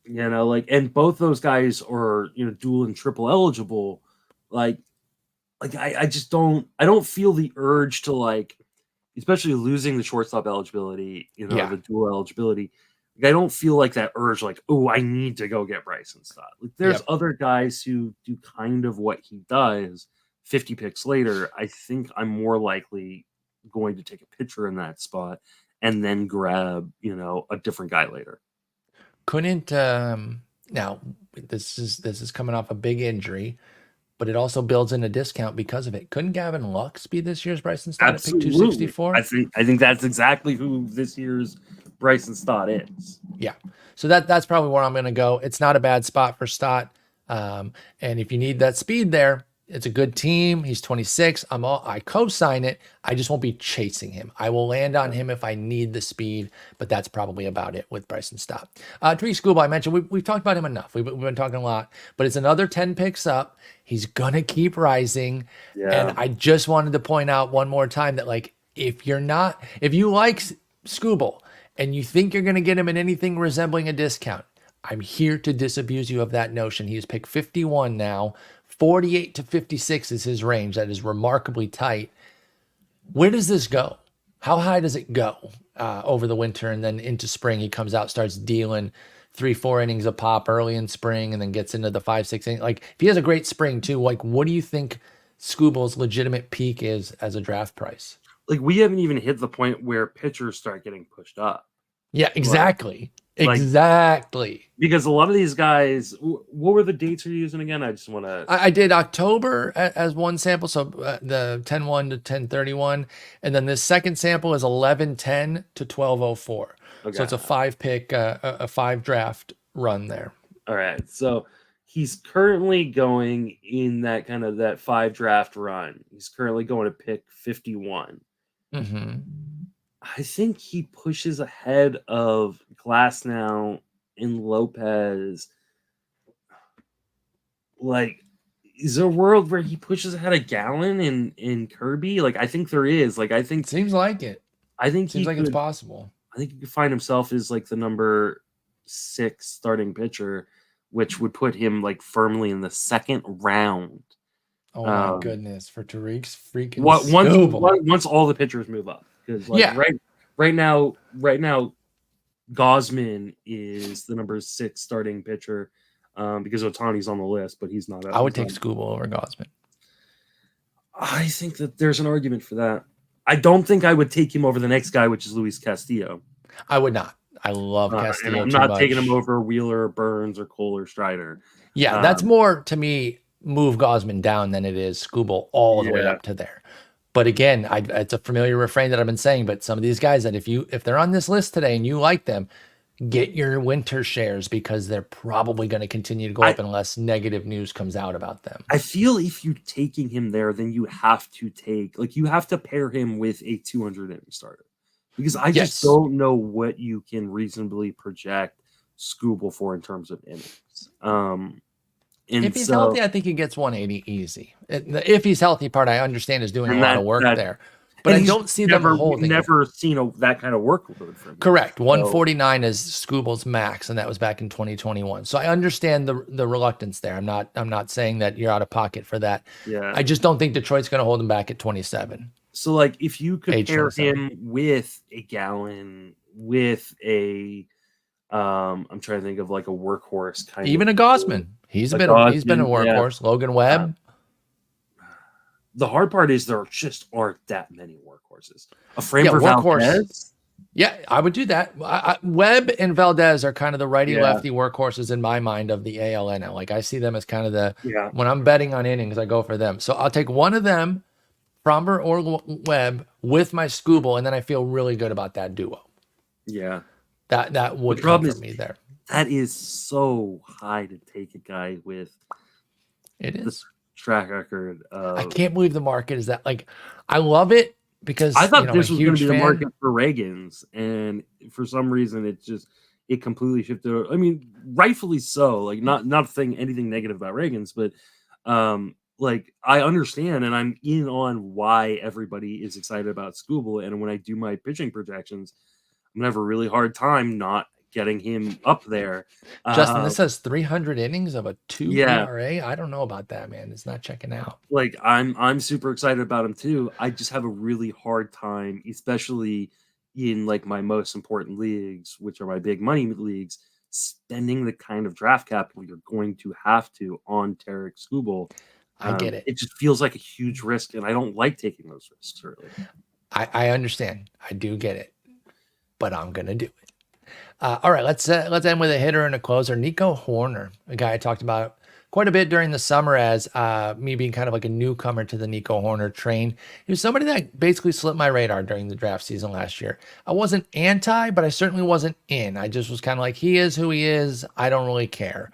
And both those guys are, dual and triple eligible. I just don't feel the urge to especially losing the shortstop eligibility, the dual eligibility. I don't feel like that urge, oh, I need to go get Bryson Stott. There's other guys who do kind of what he does 50 picks later. I think I'm more likely going to take a pitcher in that spot and then grab, a different guy later. Couldn't now this is coming off a big injury, but it also builds in a discount because of it. Couldn't Gavin Lux be this year's Bryson Stott at pick 264? I think that's exactly who this year's Bryson Stott is. Yeah. So that's probably where I'm going to go. It's not a bad spot for Stott. And if you need that speed there, it's a good team. He's 26. I co-sign it. I just won't be chasing him. I will land on him if I need the speed, but that's probably about it with Bryson Stott. Tarik Skubal, I mentioned, we've talked about him enough. We've been talking a lot, but it's another 10 picks up. He's going to keep rising. Yeah. And I just wanted to point out one more time that if you like Skubal and you think you're going to get him in anything resembling a discount, I'm here to disabuse you of that notion. He's picked 51 now. 48 to 56 is his range. That is remarkably tight. Where does this go? How high does it go over the winter and then into spring? He comes out, starts dealing 3-4 innings a pop early in spring, and then gets into the 5-6 innings. Like, if he has a great spring too, like, what do you think Skubal's legitimate peak is as a draft price? Like, we haven't even hit the point where pitchers start getting pushed up. Yeah, exactly. Exactly. Because a lot of these guys, what were the dates you're using again? I just want to. I did October as one sample, so the 10-1 to 10-31, and then this second sample is 11-10 to 12-04. Okay. So it's a 5-pick, a 5 draft run there. All right, so he's currently going in that kind of that 5 draft run. He's currently going to pick 51. Mm-hmm. I think he pushes ahead of Glasnow and Lopez. Like, is there a world where he pushes ahead of Gallen in Kirby? Like, I think there is. Like, I think Seems like it. I think Seems like it's possible. I think he could find himself as like the number 6 starting pitcher, which would put him like firmly in the second round. Oh my goodness, for Tarik's freaking once all the pitchers move up. Because right now, Gausman is the number 6 starting pitcher because Ohtani's on the list, but he's not. I would take Skubal over Gausman. I think that there's an argument for that. I don't think I would take him over the next guy, which is Luis Castillo. I would not. I love Castillo. And I'm not taking him over Wheeler, Burns, or Cole or Strider. Yeah, that's more to me move Gausman down than it is Skubal all the way up to there. But again, it's a familiar refrain that I've been saying, but some of these guys that if they're on this list today and you like them, get your winter shares because they're probably going to continue to go up unless negative news comes out about them. I feel if you're taking him there, then you have to pair him with a 200 inning starter because I just don't know what you can reasonably project Skubal for in terms of innings. And if he's healthy, I think he gets 180 easy. If he's healthy, part I understand is doing a lot of work there, but I don't see them holding. Never seen that kind of workload from him. Correct. 149 is Skubal's max, and that was back in 2021. So I understand the reluctance there. I'm not saying that you're out of pocket for that. Yeah. I just don't think Detroit's going to hold him back at 27. So like if you could pair him with a Gallen, with a I'm trying to think of like a workhorse kind even of a Gausman. He's been a workhorse. Logan Webb. The hard part is there just aren't that many workhorses. A frame for Valdez? Yeah, I would do that. Webb and Valdez are kind of the righty-lefty workhorses in my mind of the ALNL. Like I see them as kind of when I'm betting on innings, I go for them. So I'll take one of them, Fromber or Webb, with my Skubal, and then I feel really good about that duo. Yeah. That would comfort me there. That is so high to take a guy with this track record. I can't believe the market is that. Like, I love it because I thought this was going to be the market for Reagans, and for some reason it completely shifted. I mean, rightfully so. Like, not saying anything negative about Reagans, but like I understand, and I'm in on why everybody is excited about Skubal. And when I do my pitching projections, I'm gonna have a really hard time not getting him up there. Justin, this says 300 innings of a 2 ERA. I don't know about that, man. It's not checking out. Like I'm super excited about him too. I just have a really hard time, especially in like my most important leagues, which are my big money leagues, spending the kind of draft capital you're going to have to on Tarik Skubal. I get it. It just feels like a huge risk, and I don't like taking those risks early. I understand. I do get it, but I'm gonna do it. All right, let's end with a hitter and a closer. Nico Hoerner, a guy I talked about quite a bit during the summer as me being kind of like a newcomer to the Nico Hoerner train. He was somebody that basically slipped my radar during the draft season last year. I wasn't anti, but I certainly wasn't in. I just was kind of like, he is who he is. I don't really care.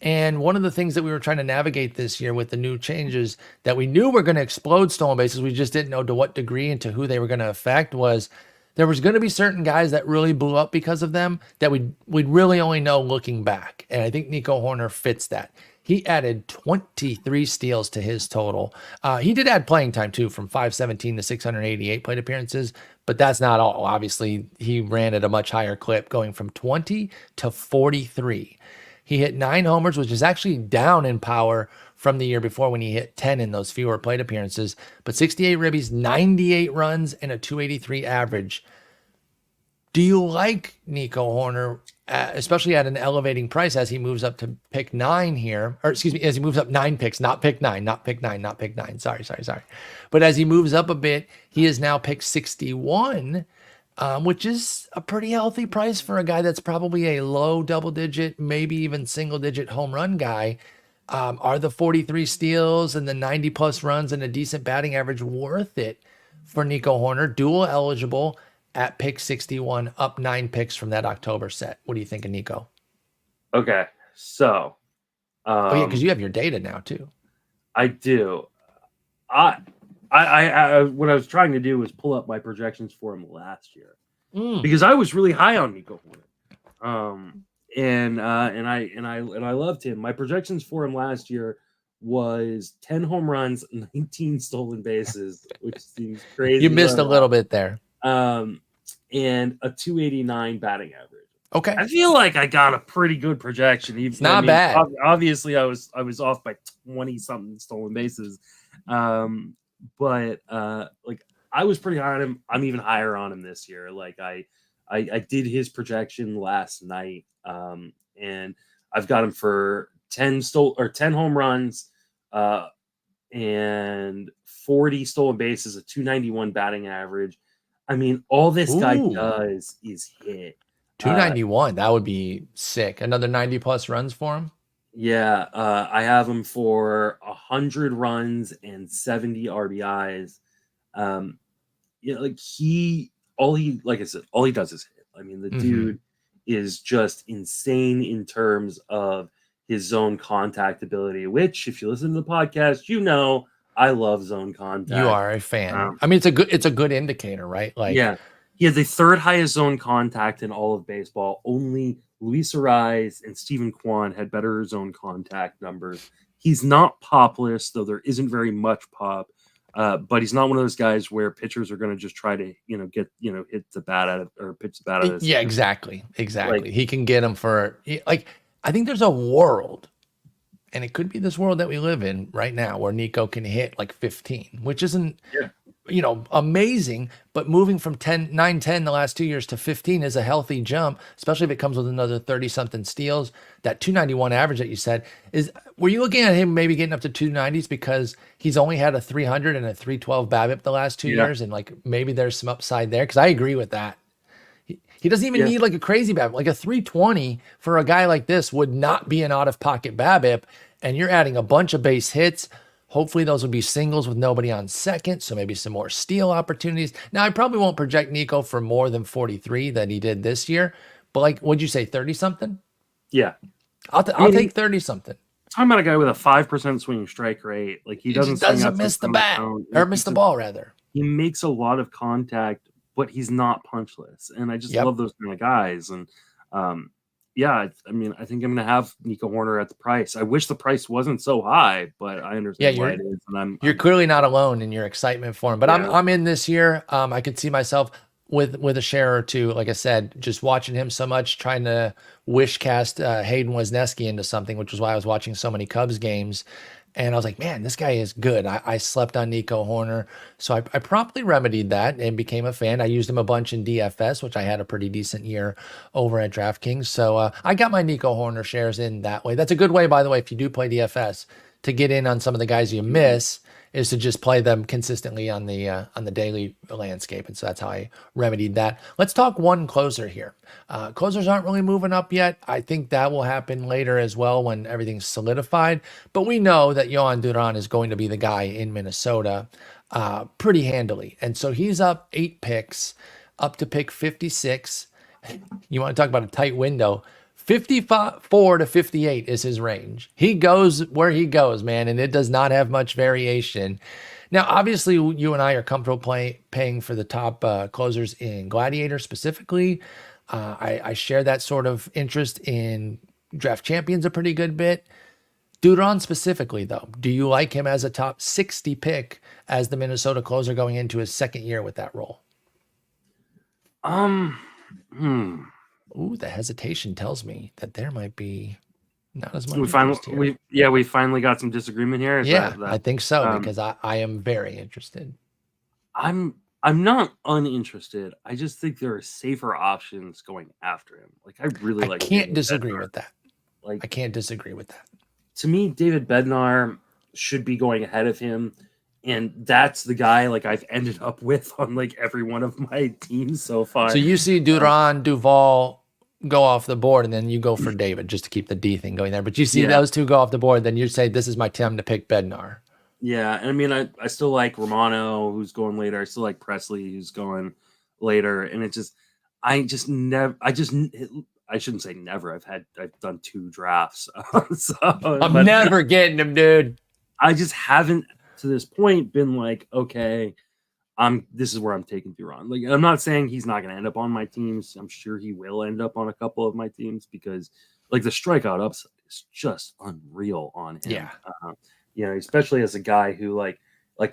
And one of the things that we were trying to navigate this year with the new changes that we knew were going to explode stolen bases, we just didn't know to what degree and to who they were going to affect, was there was going to be certain guys that really blew up because of them that we'd really only know looking back. And I think Nico Hoerner fits that. He added 23 steals to his total. He did add playing time too, from 517 to 688 plate appearances, but that's not all. Obviously, he ran at a much higher clip, going from 20 to 43. He hit 9 homers, which is actually down in power from the year before when he hit 10 in those fewer plate appearances, but 68 ribbies, 98 runs, and a 283 average. Do you like Nico Hoerner, especially at an elevating price as he moves up to pick 9 here? Or excuse me, as he moves up 9 picks, not pick 9, not pick 9, not pick 9. Sorry. But as he moves up a bit, he is now pick 61, which is a pretty healthy price for a guy that's probably a low double-digit, maybe even single-digit home run guy. Are the 43 steals and the 90-plus runs and a decent batting average worth it for Nico Hoerner? Dual eligible at pick 61, up 9 picks from that October set. What do you think of Nico? Okay, so oh yeah, because you have your data now too. I do. I what I was trying to do was pull up my projections for him last year because I was really high on Nico Hoerner. And I loved him. My projections for him last year was 10 home runs, 19 stolen bases, which seems crazy. You missed a little bit there. And a 289 batting average. Okay. I feel like I got a pretty good projection. It's not bad. Obviously, I was off by 20 something stolen bases. But like I was pretty high on him. I'm even higher on him this year. Like I did his projection last night. And I've got him for 10 home runs, and 40 stolen bases, a 291 batting average. I mean, all this guy does is hit. 291, that would be sick. Another 90 plus runs for him. Yeah, I have him for 100 runs and 70 RBIs. Like like I said, all he does is hit. I mean, the dude is just insane in terms of his zone contact ability, which, if you listen to the podcast, you know I love zone contact. You are a fan. I mean, it's a good indicator, right? Like, yeah, he has the 3rd highest zone contact in all of baseball. Only Luis Ariz and Steven Kwan had better zone contact numbers. He's not popless, though there isn't very much pop. But he's not one of those guys where pitchers are going to just try to, hit the bat out of or pitch the bat out of. Yeah, exactly. Like, he can get him for I think there's a world, and it could be this world that we live in right now, where Nico can hit like 15, which isn't, amazing. But moving from 9, 10 the last 2 years to 15 is a healthy jump, especially if it comes with another 30 something steals. That 291 average that you said were you looking at him maybe getting up to 290s because he's only had a 300 and a 312 BABIP the last 2 years, and like maybe there's some upside there? Because I agree with that. He doesn't even need like a crazy BABIP. Like a 320 for a guy like this would not be an out-of-pocket BABIP, and you're adding a bunch of base hits. Hopefully those would be singles with nobody on second, so maybe some more steal opportunities. Now, I probably won't project Nico for more than 43 that he did this year, but like, what'd you say, 30-something? Yeah. I'll take 30-something. Talking about a guy with a 5% swinging strike rate. Like, he doesn't miss the bat, or miss the ball, rather. He makes a lot of contact, but he's not punchless. And I just love those kind of guys. And I mean, I think I'm going to have Nico Hoerner at the price. I wish the price wasn't so high, but I understand why it is. And you're clearly not alone in your excitement for him. But I'm in this year. I could see myself with a share or two. Like I said, just watching him so much, trying to wish cast Hayden Wesneski into something, which was why I was watching so many Cubs games. And I was like, man, this guy is good. I slept on Nico Hoerner. So I promptly remedied that and became a fan. I used him a bunch in DFS, which I had a pretty decent year over at DraftKings. So I got my Nico Hoerner shares in that way. That's a good way, by the way, if you do play DFS, to get in on some of the guys you miss, is to just play them consistently on the daily landscape. And so that's how I remedied that. Let's talk one closer here. Closers aren't really moving up yet. I think that will happen later as well when everything's solidified. But we know that Jhoan Duran is going to be the guy in Minnesota pretty handily. And so he's up 8 picks, up to pick 56. You want to talk about a tight window. 54 to 58 is his range. He goes where he goes, man, and it does not have much variation. Now, obviously, you and I are comfortable paying for the top closers in Gladiator specifically. I share that sort of interest in Draft Champions a pretty good bit. Duran specifically, though, do you like him as a top 60 pick as the Minnesota closer going into his second year with that role? Ooh, the hesitation tells me that there might be not as much interest here. We finally got some disagreement here. I think so, because I am very interested. I'm not uninterested. I just think there are safer options going after him. Like I can't disagree with that. Like I can't disagree with that. To me, David Bednar should be going ahead of him. And that's the guy like I've ended up with on like every one of my teams so far. So you see Duran, Duvall go off the board, and then you go for David just to keep the D thing going there. But you see those two go off the board, then you say, this is my time to pick Bednar. Yeah. And I mean, I still like Romano, who's going later. I still like Presley, who's going later. And it just, I shouldn't say never. I've done 2 drafts. I'm never getting him, dude. I just haven't to this point been like, okay, this is where I'm taking Duran. Like, I'm not saying he's not going to end up on my teams. I'm sure he will end up on a couple of my teams because like the strikeout upside is just unreal on him. Yeah. Especially as a guy who like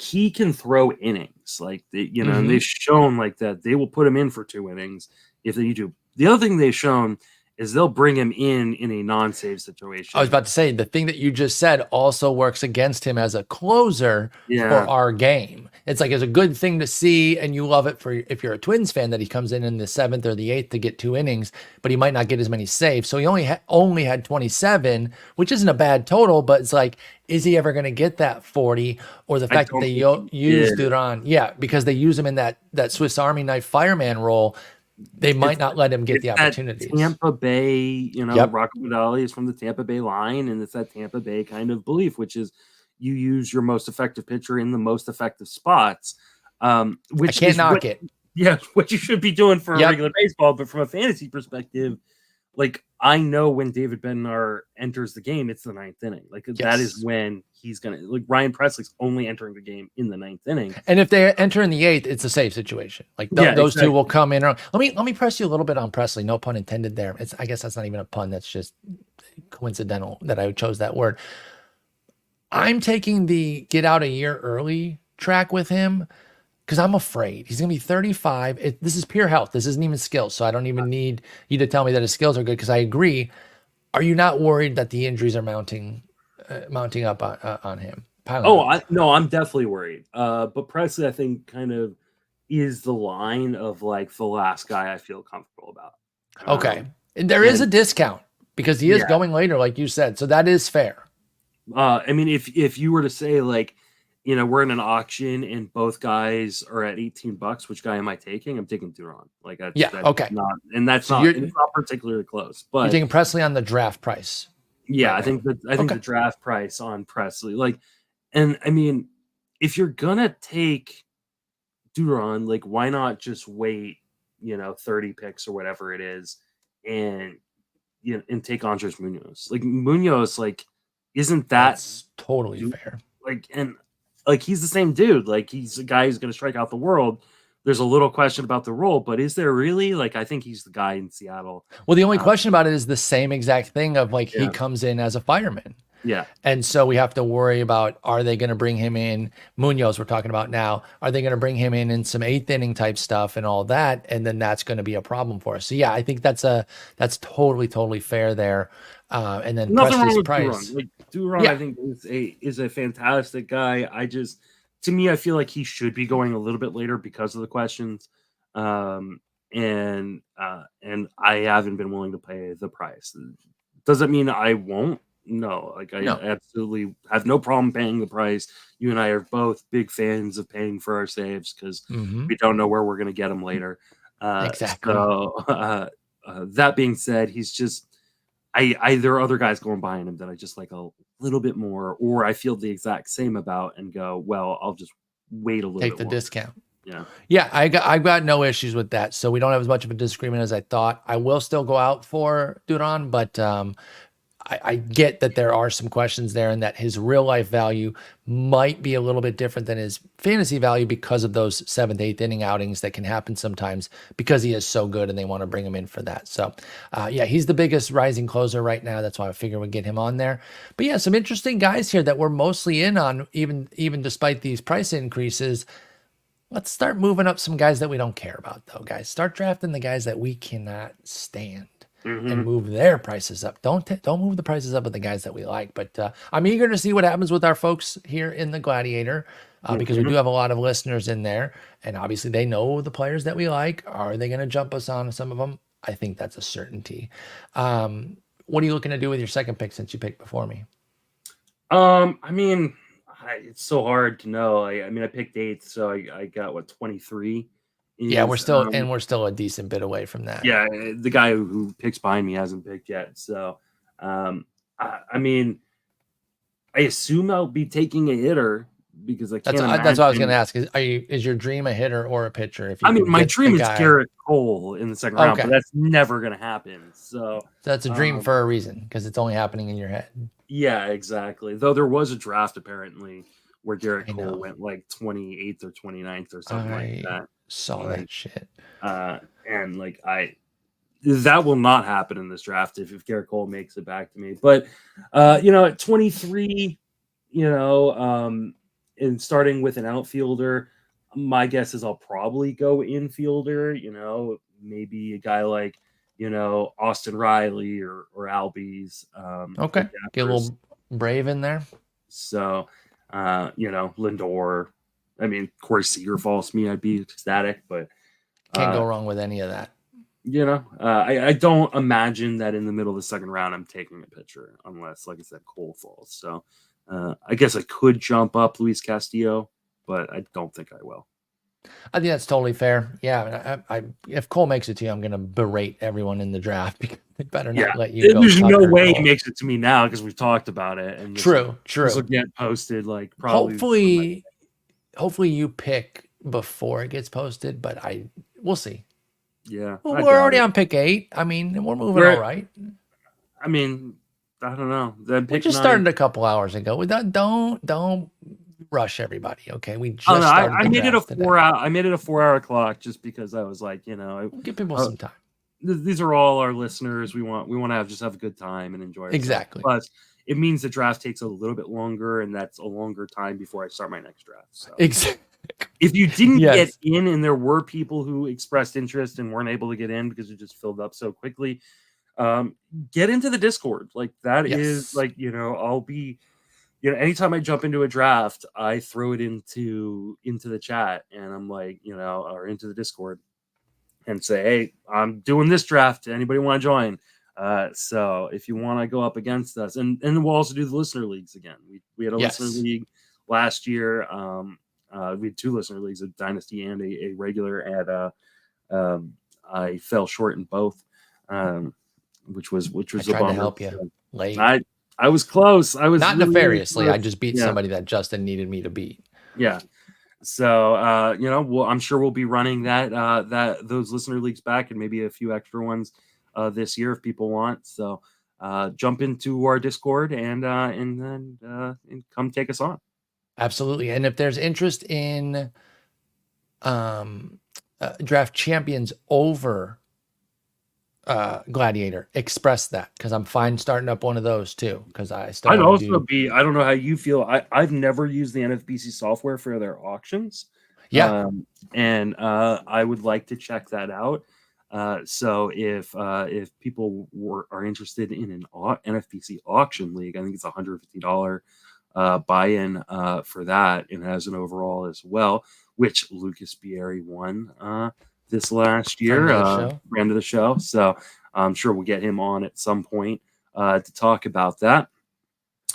he can throw innings, like and they've shown like that they will put him in for 2 innings if they need to. The other thing they've shown is they'll bring him in a non-save situation. I was about to say, the thing that you just said also works against him as a closer for our game. It's like, it's a good thing to see, and you love it for if you're a Twins fan that he comes in the 7th or the 8th to get 2 innings, but he might not get as many saves. So he only had 27, which isn't a bad total, but it's like, is he ever going to get that 40? Or the fact that they use Duran, because they use him in that Swiss Army knife fireman role. They might not let him get the opportunities. Tampa Bay, Rocco Medali is from the Tampa Bay line, and it's that Tampa Bay kind of belief, which is you use your most effective pitcher in the most effective spots. Which I can't knock it. Yeah, what you should be doing for regular baseball, but from a fantasy perspective, like I know when David Bednar enters the game, it's the 9th inning. Like that is when he's gonna Ryan Presley's only entering the game in the 9th inning. And if they enter in the 8th, it's a safe situation. Like those two will come in. Let me press you a little bit on Presley. No pun intended there. I guess that's not even a pun. That's just coincidental that I chose that word. I'm taking the get out a year early track with him because I'm afraid he's going to be 35. This is pure health. This isn't even skills. So I don't even need you to tell me that his skills are good because I agree. Are you not worried that the injuries are mounting up on him? No, I'm definitely worried. But Presley, I think, kind of is the line of like the last guy I feel comfortable about. Okay. There is a discount because he is going later, like you said. So that is fair. I mean, if you were to say like, we're in an auction and both guys are at $18, which guy am I taking? I'm taking Duran. Like, that's okay. It's not particularly close, but you're taking Presley on the draft price. Yeah, right, I think the draft price on Presley, like, and I mean, if you're gonna take Duran, like, why not just wait, 30 picks or whatever it is, and and take Andres Munoz. Like Munoz, like, isn't that's totally fair? Like, and like he's the same dude. Like he's a guy who's gonna strike out the world. There's a little question about the role, but is there really? Like, I think he's the guy in Seattle. Well, the only question about it is the same exact thing of like he comes in as a fireman. Yeah. And so we have to worry about, are they going to bring him in? Munoz, we're talking about now. Are they going to bring him in some 8th inning type stuff and all that? And then that's going to be a problem for us. So yeah, I think that's totally fair there. And then nothing wrong with price. Duran. Like Duran, I think is a fantastic guy. To me, I feel like he should be going a little bit later because of the questions. And I haven't been willing to pay the price. Does it mean I won't? No, like I absolutely have no problem paying the price. You and I are both big fans of paying for our saves because we don't know where we're going to get them later. Exactly. So that being said, he's just there are other guys going behind him that I just like a little bit more, or I feel the exact same about and go, well, I'll just wait a little bit. Take the more. discount. Yeah, I've got no issues with that. So we don't have as much of a disagreement as I thought. I will still go out for Duran, but I get that there are some questions there and that his real life value might be a little bit different than his fantasy value because of those 7th, 8th inning outings that can happen sometimes because he is so good and they want to bring him in for that. So, yeah, he's the biggest rising closer right now. That's why I figured we'd get him on there. But yeah, some interesting guys here that we're mostly in on, even despite these price increases. Let's start moving up some guys that we don't care about, though, guys. Start drafting the guys that we cannot stand. And move their prices up. Don't move the prices up with the guys that we like. But I'm eager to see what happens with our folks here in the Gladiator because we do have a lot of listeners in there, and obviously they know the players that we like. Are they going to jump us on some of them? I think that's a certainty. What are you looking to do with your second pick since you picked before me? I mean, it's so hard to know. I mean, I picked 8th, so I got what 23. Yeah, we're still a decent bit away from that. Yeah, the guy who picks behind me hasn't picked yet. So, I mean, I assume I'll be taking a hitter because I can't. That's what I was going to ask. Is your dream a hitter or a pitcher? If you I mean, my dream is Garrett Cole in the second round, but that's never going to happen. So that's a dream for a reason because it's only happening in your head. Yeah, exactly. Though there was a draft apparently where Garrett Cole went like 28th or 29th or something like that. Saw that shit. And like that will not happen in this draft if Garrett Cole makes it back to me. But at 23, and starting with an outfielder, my guess is I'll probably go infielder, maybe a guy like, Austin Riley or Albies. Okay. Get a little Brave in there. So Lindor. I mean, Corey Seager falls to me, I'd be ecstatic, but can't go wrong with any of that. I don't imagine that in the middle of the second round I'm taking a pitcher unless, like I said, Cole falls. So I guess I could jump up Luis Castillo, but I don't think I will. I think that's totally fair. Yeah, if Cole makes it to you, I'm going to berate everyone in the draft because they better not let you go. There's no way he makes it to me now because we've talked about it. And true. This will get posted like probably. Hopefully you pick before it gets posted, but we'll see. Yeah. Well, we're already on pick 8. I mean, we're moving all right. I mean, I don't know. We just started a couple hours ago. Don't rush everybody, okay? We just started. I made it a 4 hour. I made it a 4 hour clock just because I was like, give people some time. These are all our listeners. We want to have a good time and enjoy ourselves. Exactly. Plus, it means the draft takes a little bit longer, and that's a longer time before I start my next draft. So exactly. If you didn't get in, and there were people who expressed interest and weren't able to get in because it just filled up so quickly, get into the Discord. Like that is like, I'll be, anytime I jump into a draft, I throw it into the chat and I'm like, or into the Discord and say, hey, I'm doing this draft. Anybody want to join? So if you want to go up against us, and we'll also do the listener leagues again. We had a listener league last year. We had 2 listener leagues, a dynasty and a regular, and I fell short in both, which was a bummer. To help you late. I was close. I was not really nefariously. I just beat somebody that Justin needed me to beat. Yeah. So I'm sure we'll be running those listener leagues back and maybe a few extra ones this year if people want. So jump into our Discord and come take us on. Absolutely. And if there's interest in draft champions over Gladiator, express that because I'm fine starting up one of those too. Because I don't know how you feel. I've never used the NFBC software for their auctions. Yeah. And I would like to check that out. So if people are interested in an NFBC auction league, I think it's $150 buy-in for that, and has an overall as well, which Lucas Bieri won this last year, friend of the show. So I'm sure we'll get him on at some point to talk about that.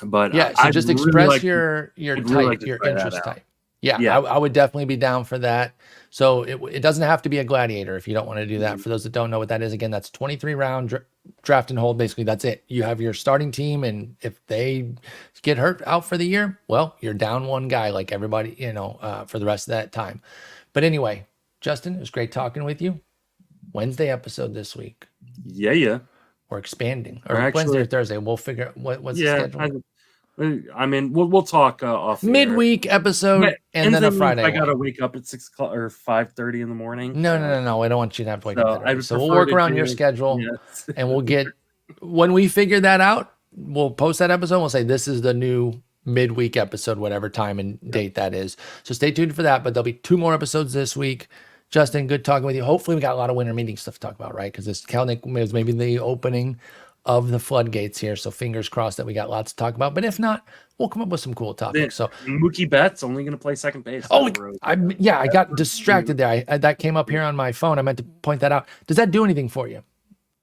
But so just express your interest type. Yeah. I would definitely be down for that. So it doesn't have to be a Gladiator if you don't want to do that. For those that don't know what that is, again, that's 23 round draft and hold. Basically, that's it. You have your starting team, and if they get hurt out for the year, well, you're down one guy like everybody, for the rest of that time. But anyway, Justin, it was great talking with you. Wednesday episode this week. Yeah. We're expanding. Or Or actually- Wednesday or Thursday. We'll figure out what's the schedule. I mean, we'll talk off the air. Midweek episode and then a Friday. I gotta one. wake up at 6 o'clock or 5:30 in the morning. No. I don't want you to have to wake So up that I early. would So we'll prefer work to around do- your schedule Yes. and we'll get, when we figure that out, we'll post that episode. We'll say this is the new midweek episode, whatever time and date that is. So stay tuned for that. But there'll be 2 more episodes this week. Justin, good talking with you. Hopefully we got a lot of winter meeting stuff to talk about, right? Because this Kelenic is maybe the opening of the floodgates here. So fingers crossed that we got lots to talk about. But if not, we'll come up with some cool topics. So Mookie Betts only going to play second base. I got distracted there. That came up here on my phone. I meant to point that out. Does that do anything for you?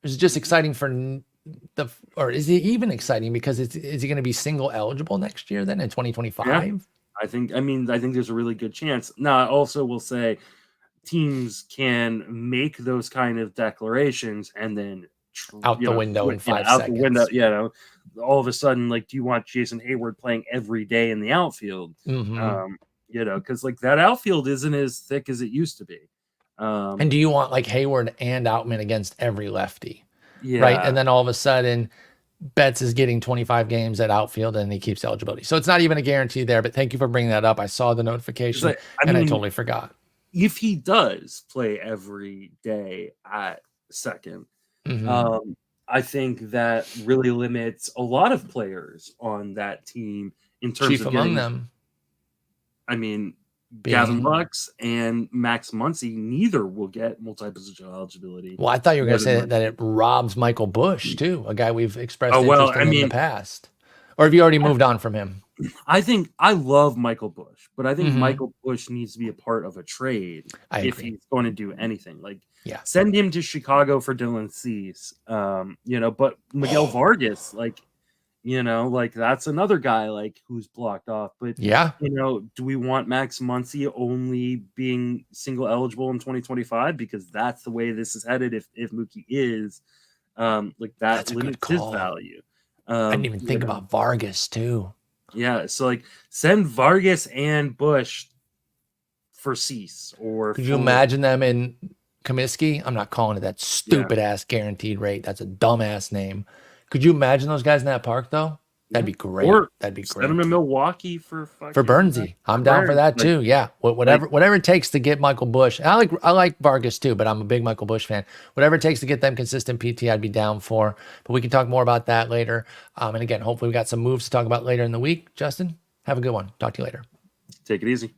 Is it just exciting for or is it even exciting because is he going to be single eligible next year then in 2025? Yeah. I think there's a really good chance. Now, I also will say teams can make those kind of declarations and then out the window in 5 out seconds. the window, all of a sudden, like, do you want Jason Hayward playing every day in the outfield? Mhm. Because like that outfield isn't as thick as it used to be. And do you want like Hayward and Outman against every lefty? Yeah. Right. And then all of a sudden Betts is getting 25 games at outfield and he keeps eligibility. So it's not even a guarantee there, but thank you for bringing that up. I saw the notification I totally forgot. If he does play every day at second, Mhm. I think that really limits a lot of players on that team in terms Chief of among getting, them. I mean, being- Gavin Lux and Max Muncy, neither will get multi-position eligibility. Well, I thought you were going to say that it robs Michael Bush too, a guy we've expressed interest in the past. Or have you already moved on from him? I think I love Michael Bush, but I think Mhm. Michael Bush needs to be a part of a trade if agree. he's going to do anything. Like, Yeah. send him to Chicago for Dylan Cease. But Miguel Vargas, like that's another guy like who's blocked off. But Yeah. do we want Max Muncy only being single eligible in 2025? Because that's the way this is headed. If Mookie is, that limits his value. I didn't even think about Vargas too. Yeah, so like send Vargas and Bush for Cease or. Could you imagine them in Comiskey? I'm not calling it that stupid ass guaranteed rate. That's a dumbass name. Could you imagine those guys in that park though? That'd be great. That'd be great. Send them to Milwaukee for Bernsey. I'm down for that too. Yeah, whatever it takes to get Michael Bush. I like Vargas too, but I'm a big Michael Bush fan. Whatever it takes to get them consistent PT, I'd be down for. But we can talk more about that later. And again, hopefully we got some moves to talk about later in the week. Justin, have a good one. Talk to you later. Take it easy.